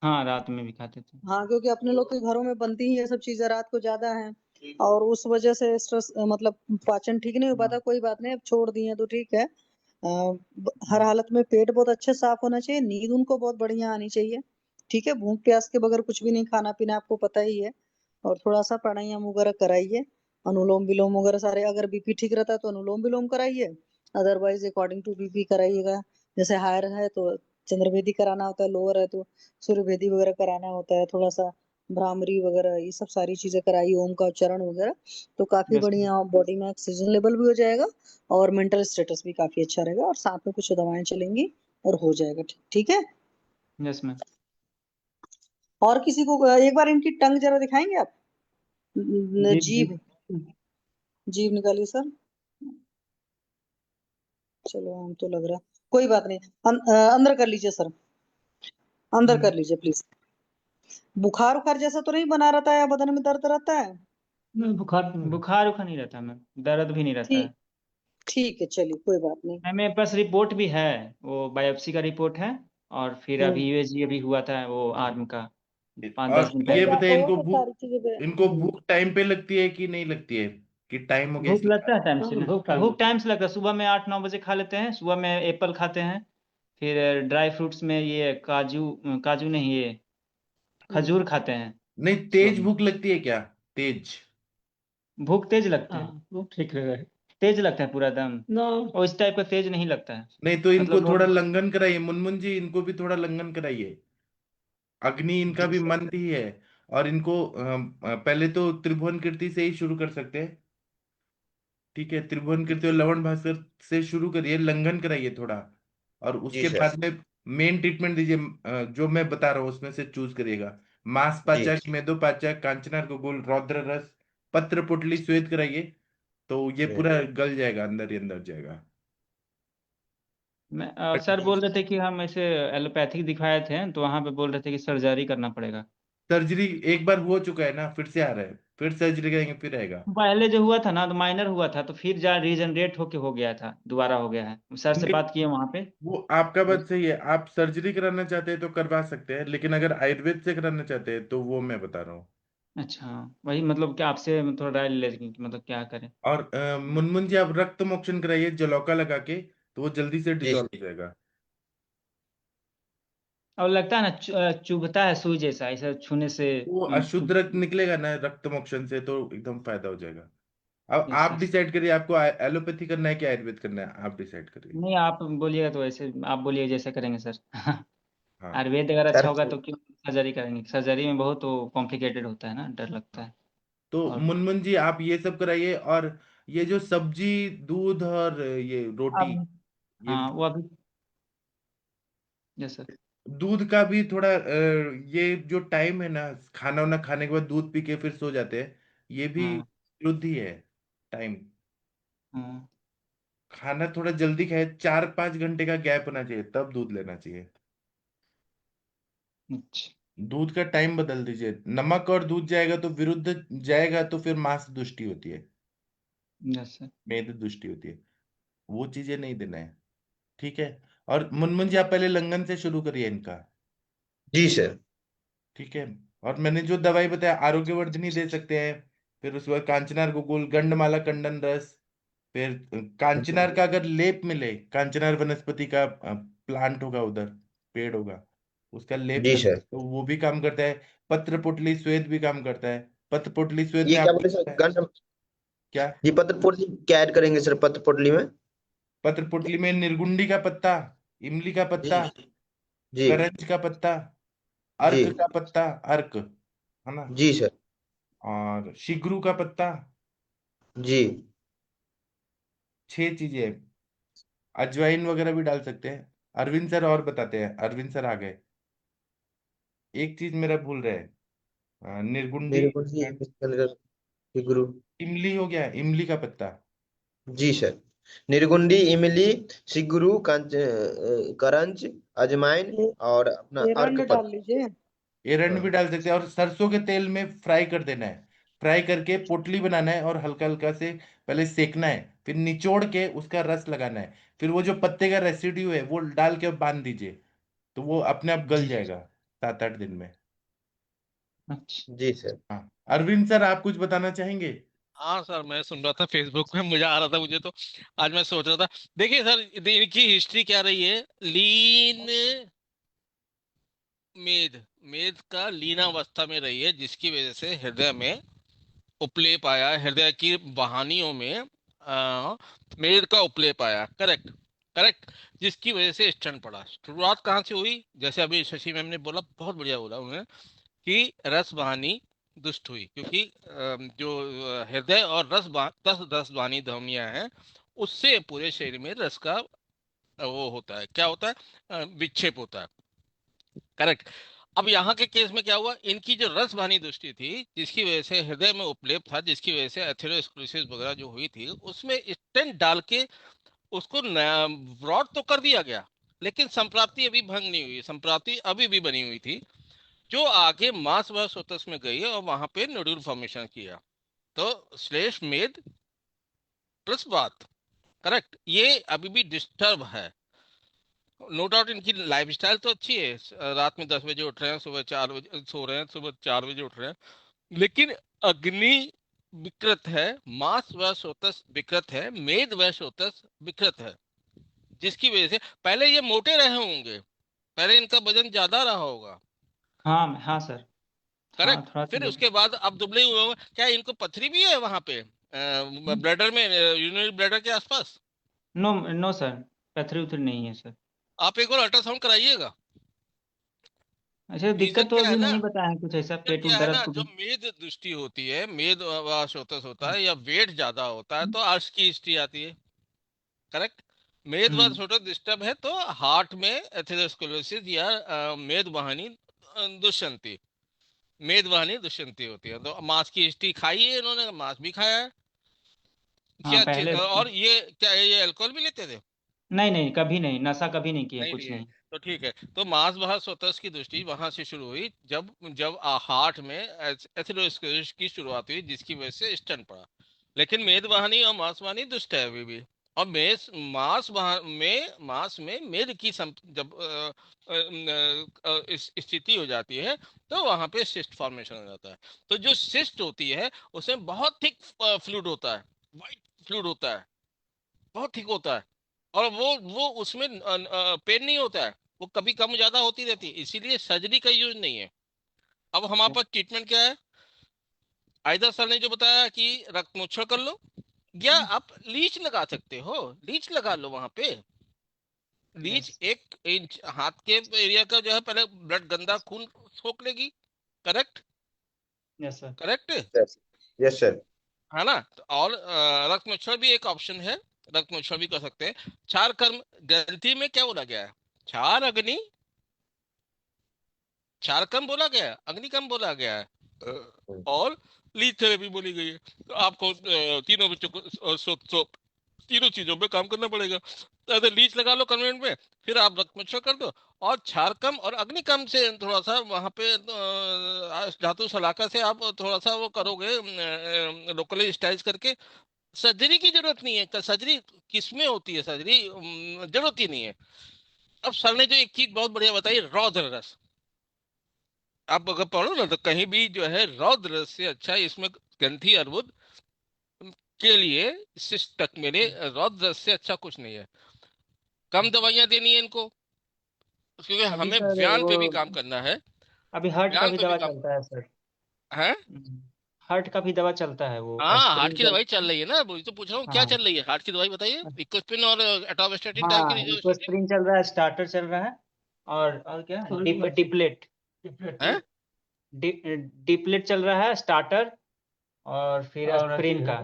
हाँ रात में भी खाते थे। हाँ, क्योंकि अपने लोग के घरों में बनती ही ये सब चीजें रात को ज्यादा है, और उस वजह से स्ट्रेस मतलब पाचन ठीक नहीं हो पाता। कोई बात नहीं, अब छोड़ दिए तो ठीक है। हर हालत में पेट बहुत अच्छे साफ होना चाहिए, नींद उनको बहुत बढ़िया आनी चाहिए। ठीक है, भूख प्यास के बगैर कुछ भी नहीं खाना पीना, आपको पता ही है। और थोड़ा सा प्राणायाम वगैरह कराइए, अनुलोम विलोम वगैरह सारे। अगर बीपी ठीक रहता है तो अनुलोम विलोम कराइए, अदरवाइज अकॉर्डिंग टू बीपी कराइएगा। जैसे हायर है तो चंद्रभेदी कराना होता है, लोअर है तो सूर्यभेदी वगैरह कराना होता है। थोड़ा सा भ्रामरी वगैरह ये सब सारी चीजें कराइए, ओम का उच्चारण वगैरह, तो काफी यस बढ़िया बॉडी में ऑक्सीजन लेवल भी हो जाएगा और मेंटल स्टेटस भी काफी अच्छा रहेगा, और साथ में कुछ दवाएं चलेंगी और हो जाएगा ठीक। ठीक है। Yes ma'am. और किसी को एक बार इनकी टंग जरा दिखाएंगे आप? जी जी। जीभ, जीभ निकालिए सर। चलो, हम तो लग रहा है, कोई बात नहीं। अंदर कर लीजिए सर, अंदर कर लीजिए प्लीज। बुखार उखार जैसा तो नहीं बना रहता है या बदन में दर्द रहता है? बुखार तो नहीं। बुखार उखार नहीं रहता मैम, दर्द भी नहीं रहता है। ठीक, ठीक है, चलिए कोई बात नहीं। मैम मेरे पास रिपोर्ट भी है, वो बायोप्सी का रिपोर्ट है, और फिर अभी यूएसजी अभी हुआ था वो आर्म का 5-10 और दिन ये पहले। बताइए, हो इनको तो भूख सारी चीजें इनको भूख टाइम पे लगती है कि नहीं लगती है, कि टाइम हो गया भूख इसलिए लगता है टाइम से, भूख भूख टाइम से लगता है। सुबह में 8-9 बजे खा लेते हैं, सुबह में एप्पल खाते हैं, फिर ड्राई फ्रूट्स में ये काजू, काजू नहीं, ये खजूर खाते हैं नहीं, सुबह तेज में। भूख लगती है क्या? तेज? भूख तेज लगता है, हाँ वो ठीक रहेगा तेज लगता है पूरा दम, ना। और इस टाइप का तेज नहीं लगता है। नहीं तो इनको मतलब थोड़ा नॉर्मल। लंघन कराइए, मुनमुन जी, इनको भी थोड़ा लंघन कराइए। अग्नि इनका जी भी सर। मंद ही है। और इनको पहले तो त्रिभुवन कीर्ति से ही शुरू कर सकते हैं। ठीक है, त्रिभुवन कीर्ति और लवण भास्कर से शुरू करिए, लंघन कराइए थोड़ा। और जी उसके सर। बाद में मेन ट्रीटमेंट दीजिए, जो मैं बता रहा हूँ उसमें से चूज करिएगा। मांस जी पाचक, मेदो पाचक, कांचनार गुगुल, रौद्र रस, पत्र पुटली श्वेत कराइए। तो ये हम्म, पूरा गल जाएगा, अंदर ही अंदर जाएगा। मैं सर बोल रहे थे कि हम ऐसे एलोपैथिक दिखाए थे, तो वहां पे बोल रहे थे कि सर्जरी करना पड़ेगा। सर्जरी एक बार हो चुका है ना, फिर से आ रहा है, फिर सर्जरी करेंगे फिर आएगा। पहले जो हुआ था ना तो माइनर हुआ था, तो फिर जा रीजनरेट होके हो गया था, दोबारा हो गया है। सर से नहीं, बात किए वहां पे। वो आपका बात सही है, आप सर्जरी कराना चाहते हैं तो करवा सकते हैं, लेकिन अगर आयुर्वेद से कराना चाहते हैं तो वो मैं बता रहा हूँ। अच्छा, वही मतलब कि आपसे थोड़ा राय ले लें कि मतलब क्या करें। और मुनमुन जी, आप रक्त मोक्षण कराइए जलौका लगा के, तो वो जल्दी से जी डिजॉल्व हो जाएगा। और लगता है ना चुभता है सुई जैसा, ऐसा छूने से। वो अशुद्ध रक्त निकलेगा ना रक्त मोक्षण से, तो एकदम फायदा हो जाएगा। अब यस आप यस। डिसाइड करिए, आपको एलोपैथी करना है कि आयुर्वेद करना है, आप डिसाइड करिए। नहीं आप बोलिएगा तो ऐसे, आप बोलिए जैसे करेंगे सर। हाँ। आयुर्वेद अगर अच्छा सर होगा तो क्यों सर्जरी करेंगे, सर्जरी में बहुत कॉम्प्लिकेटेड होता है ना, डर लगता हाँ। है। तो और मुनमुन जी, आप ये सब कराइए, और ये जो सब्जी, दूध और ये रोटी, अब ये हाँ वो अभी। Yes sir. दूध का भी थोड़ा ये जो टाइम है ना, खाना वाना खाने के बाद दूध पी के फिर सो जाते हैं, ये भी हाँ विरुद्ध ही है टाइम। हाँ। खाना थोड़ा जल्दी खाए, 4-5 घंटे का गैप होना चाहिए, तब दूध लेना चाहिए। अच्छा। दूध का टाइम बदल दीजिए, नमक और दूध जाएगा तो विरुद्ध जाएगा, तो फिर मांस दुष्टि होती है, यस सर। मेद दुष्टि होती है, वो चीजें नहीं देना है। ठीक है। और मुनमुन जी, आप पहले लंगन से शुरू करिए इनका। जी सर। ठीक है। और मैंने जो दवाई बताया, आरोग्यवर्धिनी दे सकते हैं। फिर उसके बाद कांचनार गुगुल, गंडमाला कंडन रस। फिर कांचनार का अगर लेप मिले, कांचनार वनस्पति का प्लांट होगा उधर, पेड़ होगा, उसका लेप जी लगा सर। तो वो भी काम करता है। पत्र पुटली श्वेत भी काम करता है। पत्र पुटली श्वेत ये में क्या आपको बोले सर, पता है गंड? क्या? जी, पत्र पोटली क्या ऐड करेंगे सर, पत्र पोटली में? पत्र पुटली में निर्गुंडी का पत्ता, इमली का जी। पत्ता, जी। करंज का पत्ता, जी। अर्क का पत्ता, अर्क है ना, जी सर। और शिगरू का पत्ता। जी। 6 चीजें हैं। अजवाइन वगैरह भी डाल सकते हैं। अरविंद सर और बताते हैं, अरविंद सर आ गए। एक चीज मेरा भूल रहे हैं, निर्गुंडी, मेरे को जी गुरु। इमली हो गया, इमली का पत्ता। जी सर। निर्गुंडी, इमली, सिगुरु, करंज, अजमाइन ए- और अपना अर्क एरंड डाल पत्ता। लीजिए। एरंड भी हाँ। डाल सकते हैं, और सरसों के तेल में फ्राई कर देना है। फ्राई करके पोटली बनाना है, और हल्का हल्का से पहले सेकना है, फिर निचोड़ के उसका रस लगाना है। फिर वो जो पत्ते का रेसिड्यू है वो डाल के बांध दीजिए, तो वो अपने आप गल जी। जाएगा, 7-8 दिन में। अच्छा जी सर। हाँ, अरविंद सर आप कुछ बताना चाहेंगे? हाँ सर, मैं सुन रहा था फेसबुक में, मुझे आ रहा था मुझे तो। आज मैं सोच रहा था, देखिए सर, इनकी हिस्ट्री क्या रही है। लीन मेद, मेद का लीनावस्था में रही है, जिसकी वजह से हृदय में उपलेप आया, हृदय की बहानियों में मेद का उपलेप आया। Correct, correct. जिसकी वजह से स्टंट पड़ा। शुरुआत कहाँ से हुई? जैसे अभी शशि मैम ने बोला, बहुत बढ़िया बोला उन्होंने, कि रस वाहिनी दुष्ट हुई, क्योंकि जो हृदय और रस वाहिनी धमनियां हैं, उससे पूरे शरीर में रस का वो होता है, क्या होता है, विक्षेप होता है। करेक्ट। अब यहाँ के केस में क्या हुआ, इनकी जो रस वाहिनी दृष्टि थी, जिसकी वजह से हृदय में उपलेप था, जिसकी वजह से एथेरोस्क्लेरोसिस वगैरह जो हुई थी, उसमें स्टेंट डाल के उसको ब्रॉड तो कर दिया गया, लेकिन संप्राप्ति अभी भंग नहीं हुई, संप्राप्ति अभी भी बनी हुई थी, जो आगे मांस व सोतस में गई और वहां पे नोड्यूल फॉर्मेशन किया। तो श्लेष मेद प्लस बात, करेक्ट, ये अभी भी डिस्टर्ब है। नो डाउट इनकी लाइफस्टाइल तो अच्छी है, रात में 10 बजे उठ रहे हैं, सुबह 4 बजे सो रहे हैं, सुबह 4 बजे उठ रहे हैं, लेकिन अग्नि विकृत है, मांस व सोतस विकृत है, मेद व सोतस विकृत है, जिसकी वजह से पहले ये मोटे रहे होंगे, पहले इनका वजन ज्यादा रहा होगा। हाँ हाँ सर। हाँ करेक्ट। थोड़ा फिर सा। उसके बाद अब दुबले हुए होंगे, क्या इनको पथरी भी है वहां पे ब्लैडर में, यूरिनरी ब्लैडर के आसपास? नो नो सर, पैथरी उथरी नहीं है सर। आप एक बार अल्ट्रासाउंड कराइएगा। अच्छा, रीजन दिक्कत तो क्या है अभी ना, नहीं बताया है कुछ ऐसा, रीजन पेट क्या उट है दर्द ना, को जो भी। मेद दृष्टि होती है, मेद व शोथस होता है, या वेट ज्यादा होता है, तो अर्श की हिस्ट्री आती है। करेक्ट। मेद व शोथस डिस्टर्ब है तो हार्ट में एथेरोस्क्लेरोसिस या मेद वाहिनी दुष्यंती, मेद वाहिनी दुष्यंती होती है। तो मांस की हिस्ट्री खाई है इन्होंने, मांस भी खाया है हाँ क्या? पहले। और ये क्या ये अल्कोहल भी लेते थे? नहीं नहीं, कभी नहीं, नशा कभी नहीं किया, नहीं कुछ लिए। नहीं। तो ठीक है, तो मांस वहा स्वतः की दृष्टि वहां से शुरू हुई, जब जब हार्ट में एथेरोस्क्लेरोसिस की शुरुआत हुई, जिसकी वजह से स्टंट पड़ा। लेकिन मेद वाहिनी और मांस वाहिनी दुष्ट है अभी भी। और मांस में मेद की जब इस स्थिति हो जाती है, तो वहां पे सिस्ट फॉर्मेशन हो जाता है। तो जो सिस्ट होती है, उसमें बहुत थिक फ्लूइड होता है, वाइट फ्लूइड होता है, बहुत थिक होता है, और वो उसमें पेन नहीं होता है, वो कभी कम ज्यादा होती रहती है, इसीलिए सर्जरी का यूज नहीं है। अब हमारे पास ट्रीटमेंट क्या है? आयदर सर ने जो बताया कि रक्त मोक्षण कर लो, या आप लीच लगा सकते हो, लीच लगा लो वहां पे। लीच 1 इंच हाथ के एरिया का जो है, पहले ब्लड गंदा खून सोख लेगी। Correct, yes sir. Correct yes sir. है ना? और रक्त मोक्षण भी एक ऑप्शन है, रक्त मोक्षण भी कर सकते हैं। चार कर्म ग्रंथि में क्या बोला गया है? चार अग्नि, चार कम बोला गया है, अग्नि कम बोला गया है, और लीड थेरेपी बोली गई है। तो आपको तीनों बच्चों को तीनों चीजों पे काम करना पड़ेगा। तो लीच लगा लो कन्वेंट में, फिर आप रक्त मोक्षण कर दो, और क्षारकम और अग्निकम से थोड़ा सा वहां पे धातु शलाका से आप थोड़ा सा वो करोगे, लोकली स्टाइज करके। सर्जरी की जरूरत नहीं है। सर्जरी किसमें होती है? सर्जरी जरूरत ही नहीं है। अब सर ने जो एक चीज बहुत बढ़िया बताई, रौद्र रस, आप अगर पढ़ो ना, तो कहीं भी जो है रौद्र रस से अच्छा इसमें ग्रंथि अर्बुद के लिए शिष्ट तक मेरे रौद्र रस से अच्छा कुछ नहीं है। कम दवाइयां देनी है इनको, क्योंकि अभी हमें सर व्यान वो पे भी काम करना है। अभी हार्ट का व्यान भी पे भी दवा काम चलता है सर। है। हार्ट का भी दवा चलता है, वो हाँ, हार्ट एस्पिरिन की चल। दवाई चल रही है ना, वही तो पूछ रहा हूँ, क्या हाँ चल रही है हार्ट की दवाई बताइए। इकोस्पिन और एटोवेस्टेटिन टाइप की हाँ, रिजोस्टेटिन इकोस्प्रिन चल रहा है, स्टार्टर चल रहा है, और क्या, डिप्लेट, है। डिप्लेट चल रहा है, स्टार्टर, और फिर एस्पिरिन का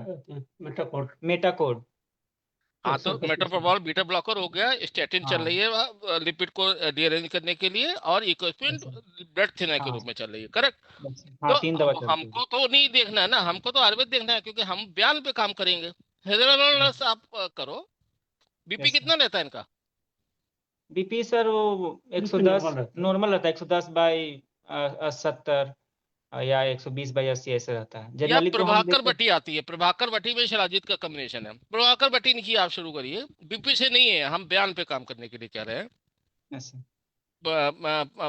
मेटाकोड। हाँ, तो मेटोप्रोपोल बीटा ब्लॉकर हो गया, स्टैटिन चल हाँ रही है लिपिड को रीअरेंज करने के लिए, और इकोस्पिन बस। ब्लड थिनर के हाँ रूप में चल रही है। करेक्ट। बस। तो हाँ, 3 दवा अब चलती है। हमको तो नहीं देखना है ना, हमको तो आयुर्वेद देखना है, क्योंकि हम बयान पे काम करेंगे। हैदराबाद आप करो। BP yes sir. कितना रहता है इनका? बीपी सर वो 110 नॉर्मल रहता है, 110/70 या 120/80 ऐसे रहता है या जनरली, तो हम प्रभाकर देखते। बटी आती है, प्रभाकर बटी में शिलाजीत का कॉम्बिनेशन है, प्रभाकर बटी की आप शुरू करिए। बीपी से नहीं है, हम बयान पे काम करने के लिए कह रहे हैं। Yes sir.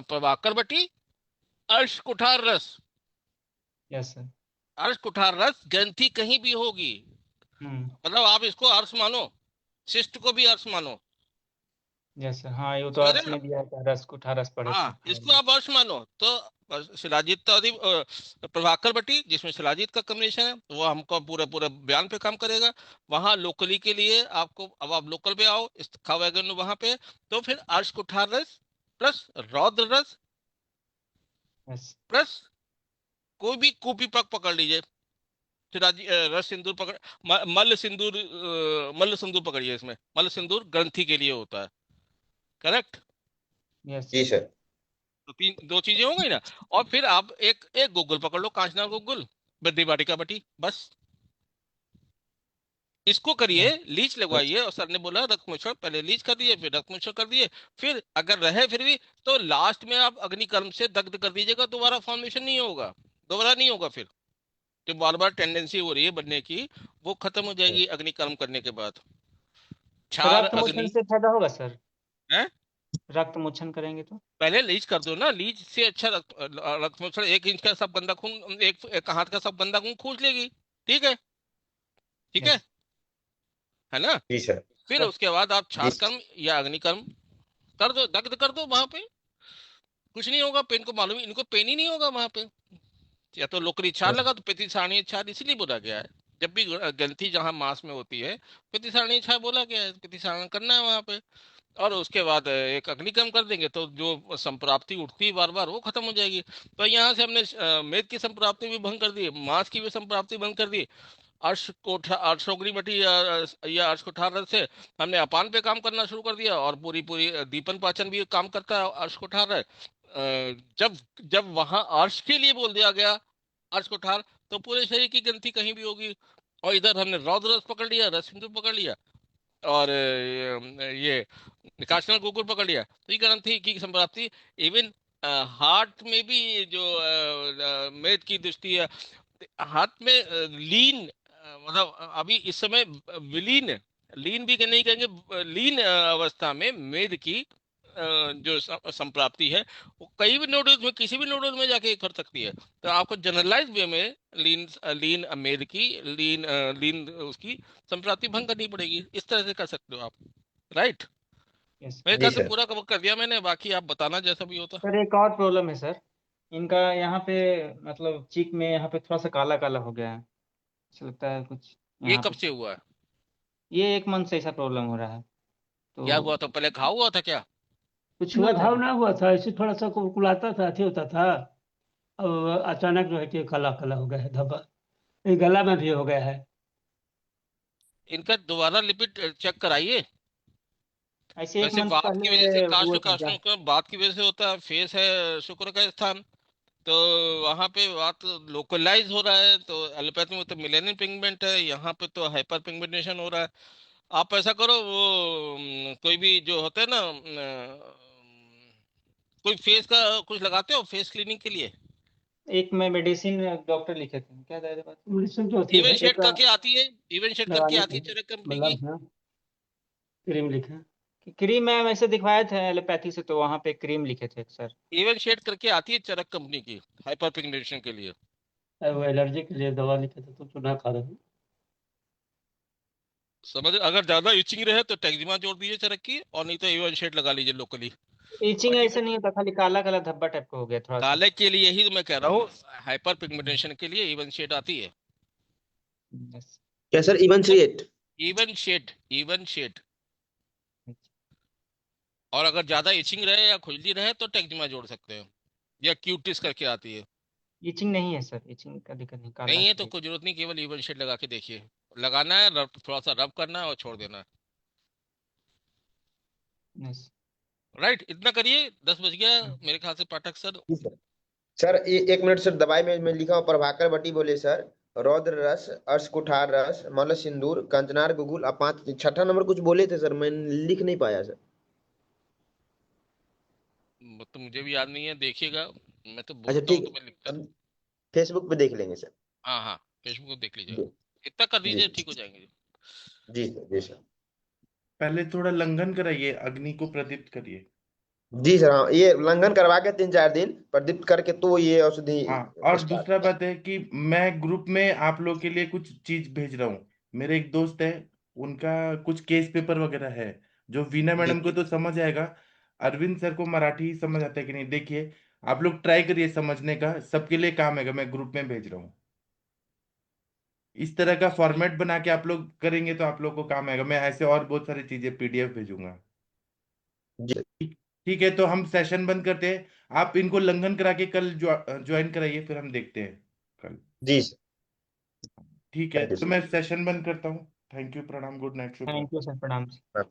प्रभाकर बटी अर्श कुठार रस, यस सर। अर्श कुठार रस ग्रंथि कहीं भी होगी, मतलब आप इसको अर्श मानो, शिष्ट को भी अर्श मानो, यस सर। हाँ, ये तो समझ अर्श रहे में ना? दिया था, रस कुठार रस पढ़े थे। हाँ, इसको आप अर्श मानो तो शिलाजीत प्रभाकर बटी जिसमें शिलाजीत का कॉम्बिनेशन है वो हमको पूरे पूरे बयान पे काम करेगा। वहां लोकली के लिए आपको, अब आप लोकल पे आओ इस वैगन वहां पे, तो फिर अर्श कुठार रस प्लस रौद्र रस यस प्लस कोई भी कूपी पक पकड़ लीजिए, शिलाजी रस सिंदूर पकड़, मल्ल सिंदूर पकड़िए, इसमें मल्ल सिंदूर ग्रंथि के लिए होता है, करेक्ट? यस जी सर। तो दो चीजें हो गई ना। और फिर आप एक एक गूगल पकड़ लो, कांचना गूगल बद्री वाटिका बटी, बस इसको करिए, लीच लगवाइए। और सर ने बोला रक्त मोचन, पहले लीच कर दिए, फिर रक्त मोचन कर दिए, फिर अगर रहे फिर भी तो लास्ट में आप अग्निकर्म से दग्ध कर दीजिएगा, दोबारा फॉर्मेशन नहीं होगा, दोबारा नहीं होगा। फिर जो बार बार टेंडेंसी हो रही है बनने की वो खत्म हो जाएगी अग्निकर्म करने के बाद। क्षार रक्त मोचन अग्नि से फायदा होगा सर? है, रक्त मोचन करेंगे तो? पहले लीच कर दो ना, लीच से अच्छा रक्त मोचन 1 इंच का सब गंदा खून, एक हाथ का सब गंदा खून खींच लेगी, ठीक है, ठीक है ना? जी सर। फिर उसके बाद आप जी क्षार कर्म या अग्निकर्म कर दो, दग्ध कर दो, वहां पे कुछ नहीं होगा। पेन को मालूम, इनको पेन ही नहीं होगा वहां पे। या तो लोकरी क्षार लगा तो प्रतिसारणीय क्षार इसीलिए बोला गया है, जब भी ग्रंथि जहां मांस में होती है प्रतिसारणीय क्षार बोला गया है, प्रतिसारण करना है वहां पे। और उसके बाद एक अग्निकर्म कर देंगे तो जो संप्राप्ति उठती है बार बार वो खत्म हो जाएगी। तो यहाँ से हमने मेद की संप्राप्ति भी भंग कर दी, मांस की भी संप्राप्ति भंग कर दी। अर्श कोठा अर्शोग्री बटी या अर्श कुठार से हमने अपान पे काम करना शुरू कर दिया, और पूरी पूरी दीपन पाचन भी काम करता है अर्श कुठार है। जब जब वहां अर्श के लिए बोल दिया गया अर्श कुठार, तो पूरे शरीर की ग्रंथि कहीं भी होगी। और इधर हमने रौद्र रस पकड़ लिया, रस सिंधु पकड़ लिया, और ये काशना कुकुर पकड़ लिया, तो ये ग्रंथि की संप्राप्ति। इवन हार्ट में भी जो मेद की दृष्टि है, हाथ में लीन, मतलब अभी इस समय विलीन, लीन भी नहीं कहेंगे, लीन अवस्था में मेद की जो संप्राप्ति है वो कई भी नोड्यूल्स में, किसी भी नोड्यूल में जाके कर सकती है। तो आपको जनरलाइज वे में लीन मेद की लीन उसकी संप्राप्ति भंग करनी पड़ेगी। इस तरह से कर सकते हो आप, राइट? मेरे ख्याल से पूरा कवर कर दिया मैंने, बाकी आप बताना जैसा भी होता। सर एक और प्रॉब्लम है सर, इनका यहाँ पे मतलब चीक में यहाँ पे थोड़ा सा काला काला हो गया है, ऐसा लगता है कुछ। ये कब से हुआ है? ये 1 मंथ से ऐसा प्रॉब्लम हो रहा है। तो क्या हुआ था? पहले घाव हुआ था क्या? कुछ ना, हुआ था? घाव ना हुआ था, ऐसे थोड़ा सा कुलकुलाता था, अथी होता था। अब अचानक जो है कि काला काला हो गया है धब्बा, ये गला में भी हो गया है। इनका दोबारा लिपिड चेक कराइए। ऐसे 1 वैसे मंथ बात की वजह से पहले हुआ था क्या? काष्ठ का बात की वजह से होता है, फेस है शुक्र का स्थान, तो वहां पे बात लोकलाइज हो रहा है। तो एलोपैथी में तो मिलेनियम पिगमेंट है, यहाँ पे तो हाइपर पिगमेंटेशन हो रहा है। आप ऐसा करो, वो कोई भी जो होता है ना, कोई फेस का कुछ लगाते हो फेस क्लीनिंग के लिए? एक मैं मेडिसिन डॉक्टर लिखे थे, क्या था बात? मेडिसिन तो होती है इवन शेड एक करके आती है, इवन शेड करके लगाने आती की, है चरक कंपनी की। मतलब हाँ, क्रीम लिखा। क्रीम मैं वैसे दिखवाए थे एलोपैथी से, तो वहाँ पे क्रीम लिखे थे सर। इवन शेड करके आती है चरक कंपनी की, हाइपर पिगमेंटेशन के लिए। वो एलर्जी के लिए दवा लिखे थे तो चुना खा रहे हैं। समझ, अगर ज्यादा इचिंग रहे तो टेक्जिमा जोड़ दीजिए चरक की, और नहीं तो इवन शेड लगा लीजिए लोकली। इचिंग ऐसे नहीं होता, खाली काला काला धब्बा टाइप का हो गया थोड़ा सा। काले के लिए ही तो मैं कह रहा हूँ, हाइपर पिगमेंटेशन के लिए इवन शेड आती है। क्या sir? Even shade? Even shade, even shade. और अगर ज्यादा इचिंग रहे या खुजली रहे तो टेक्जिमा जोड़ सकते हैं, या क्यूटिस करके आती है। इचिंग नहीं है सर, इचिंग का दिक्कत नहीं, काला नहीं है तो कोई जरूरत नहीं, केवल इवन शेड लगा के देखिए। लगाना है, थोड़ा सा रब करना है और छोड़ देना है। राइट, इतना करिए। 10 बज गया मेरे ख्याल से पाठक सर। सर 1 मिनट सर, दवाई में मैं लिखा हूँ प्रभाकर बटी बोले सर, रौद्र रस, अर्श कुठार रस, मल सिंदूर, कंचनार गुगुल, और 6ठा नंबर कुछ बोले थे सर, मैं लिख नहीं पाया सर। तो मुझे भी याद नहीं है, देखिएगा। मैं तो अच्छा बोलता हूँ ठीक, तो मैं लिखता हूँ। फेसबुक पे देख लेंगे सर। हाँ हाँ, फेसबुक को देख लीजिए, जी इतना कर दीजिए, जी ठीक हो जाएंगे। जी सर, जी सर। पहले थोड़ा लंघन कराइए, अग्नि को प्रदीप्त करिए। जी सर, हाँ, ये उल्लंघन करवा के 3-4 दिन प्रदीप्त करके तो ये औषधि हाँ, और स्टार्ट। दूसरा बात है कि मैं ग्रुप में आप लोग के लिए कुछ चीज भेज रहा हूँ। मेरे एक दोस्त है, उनका कुछ केस पेपर वगैरह है, जो वीना जी मैडम को तो समझ आएगा, अरविंद सर को मराठी समझ आता है कि नहीं, देखिए आप लोग ट्राई करिए समझने का, सबके लिए काम है, मैं ग्रुप में भेज रहा हूँ। इस तरह का फॉर्मेट बना के आप लोग करेंगे तो आप लोग को काम आएगा। मैं ऐसे और बहुत सारी चीजें पीडीएफ भेजूंगा। जी ठीक है, तो हम सेशन बंद करते हैं। आप इनको लंघन करा के कल ज्वाइन कराइए, फिर हम देखते हैं कल। जी सर, ठीक है, थैंक यू तो सर। मैं सेशन बंद करता हूँ। थैंक यू, प्रणाम, good night, Shubh thank you sir, प्रणाम। हाँ।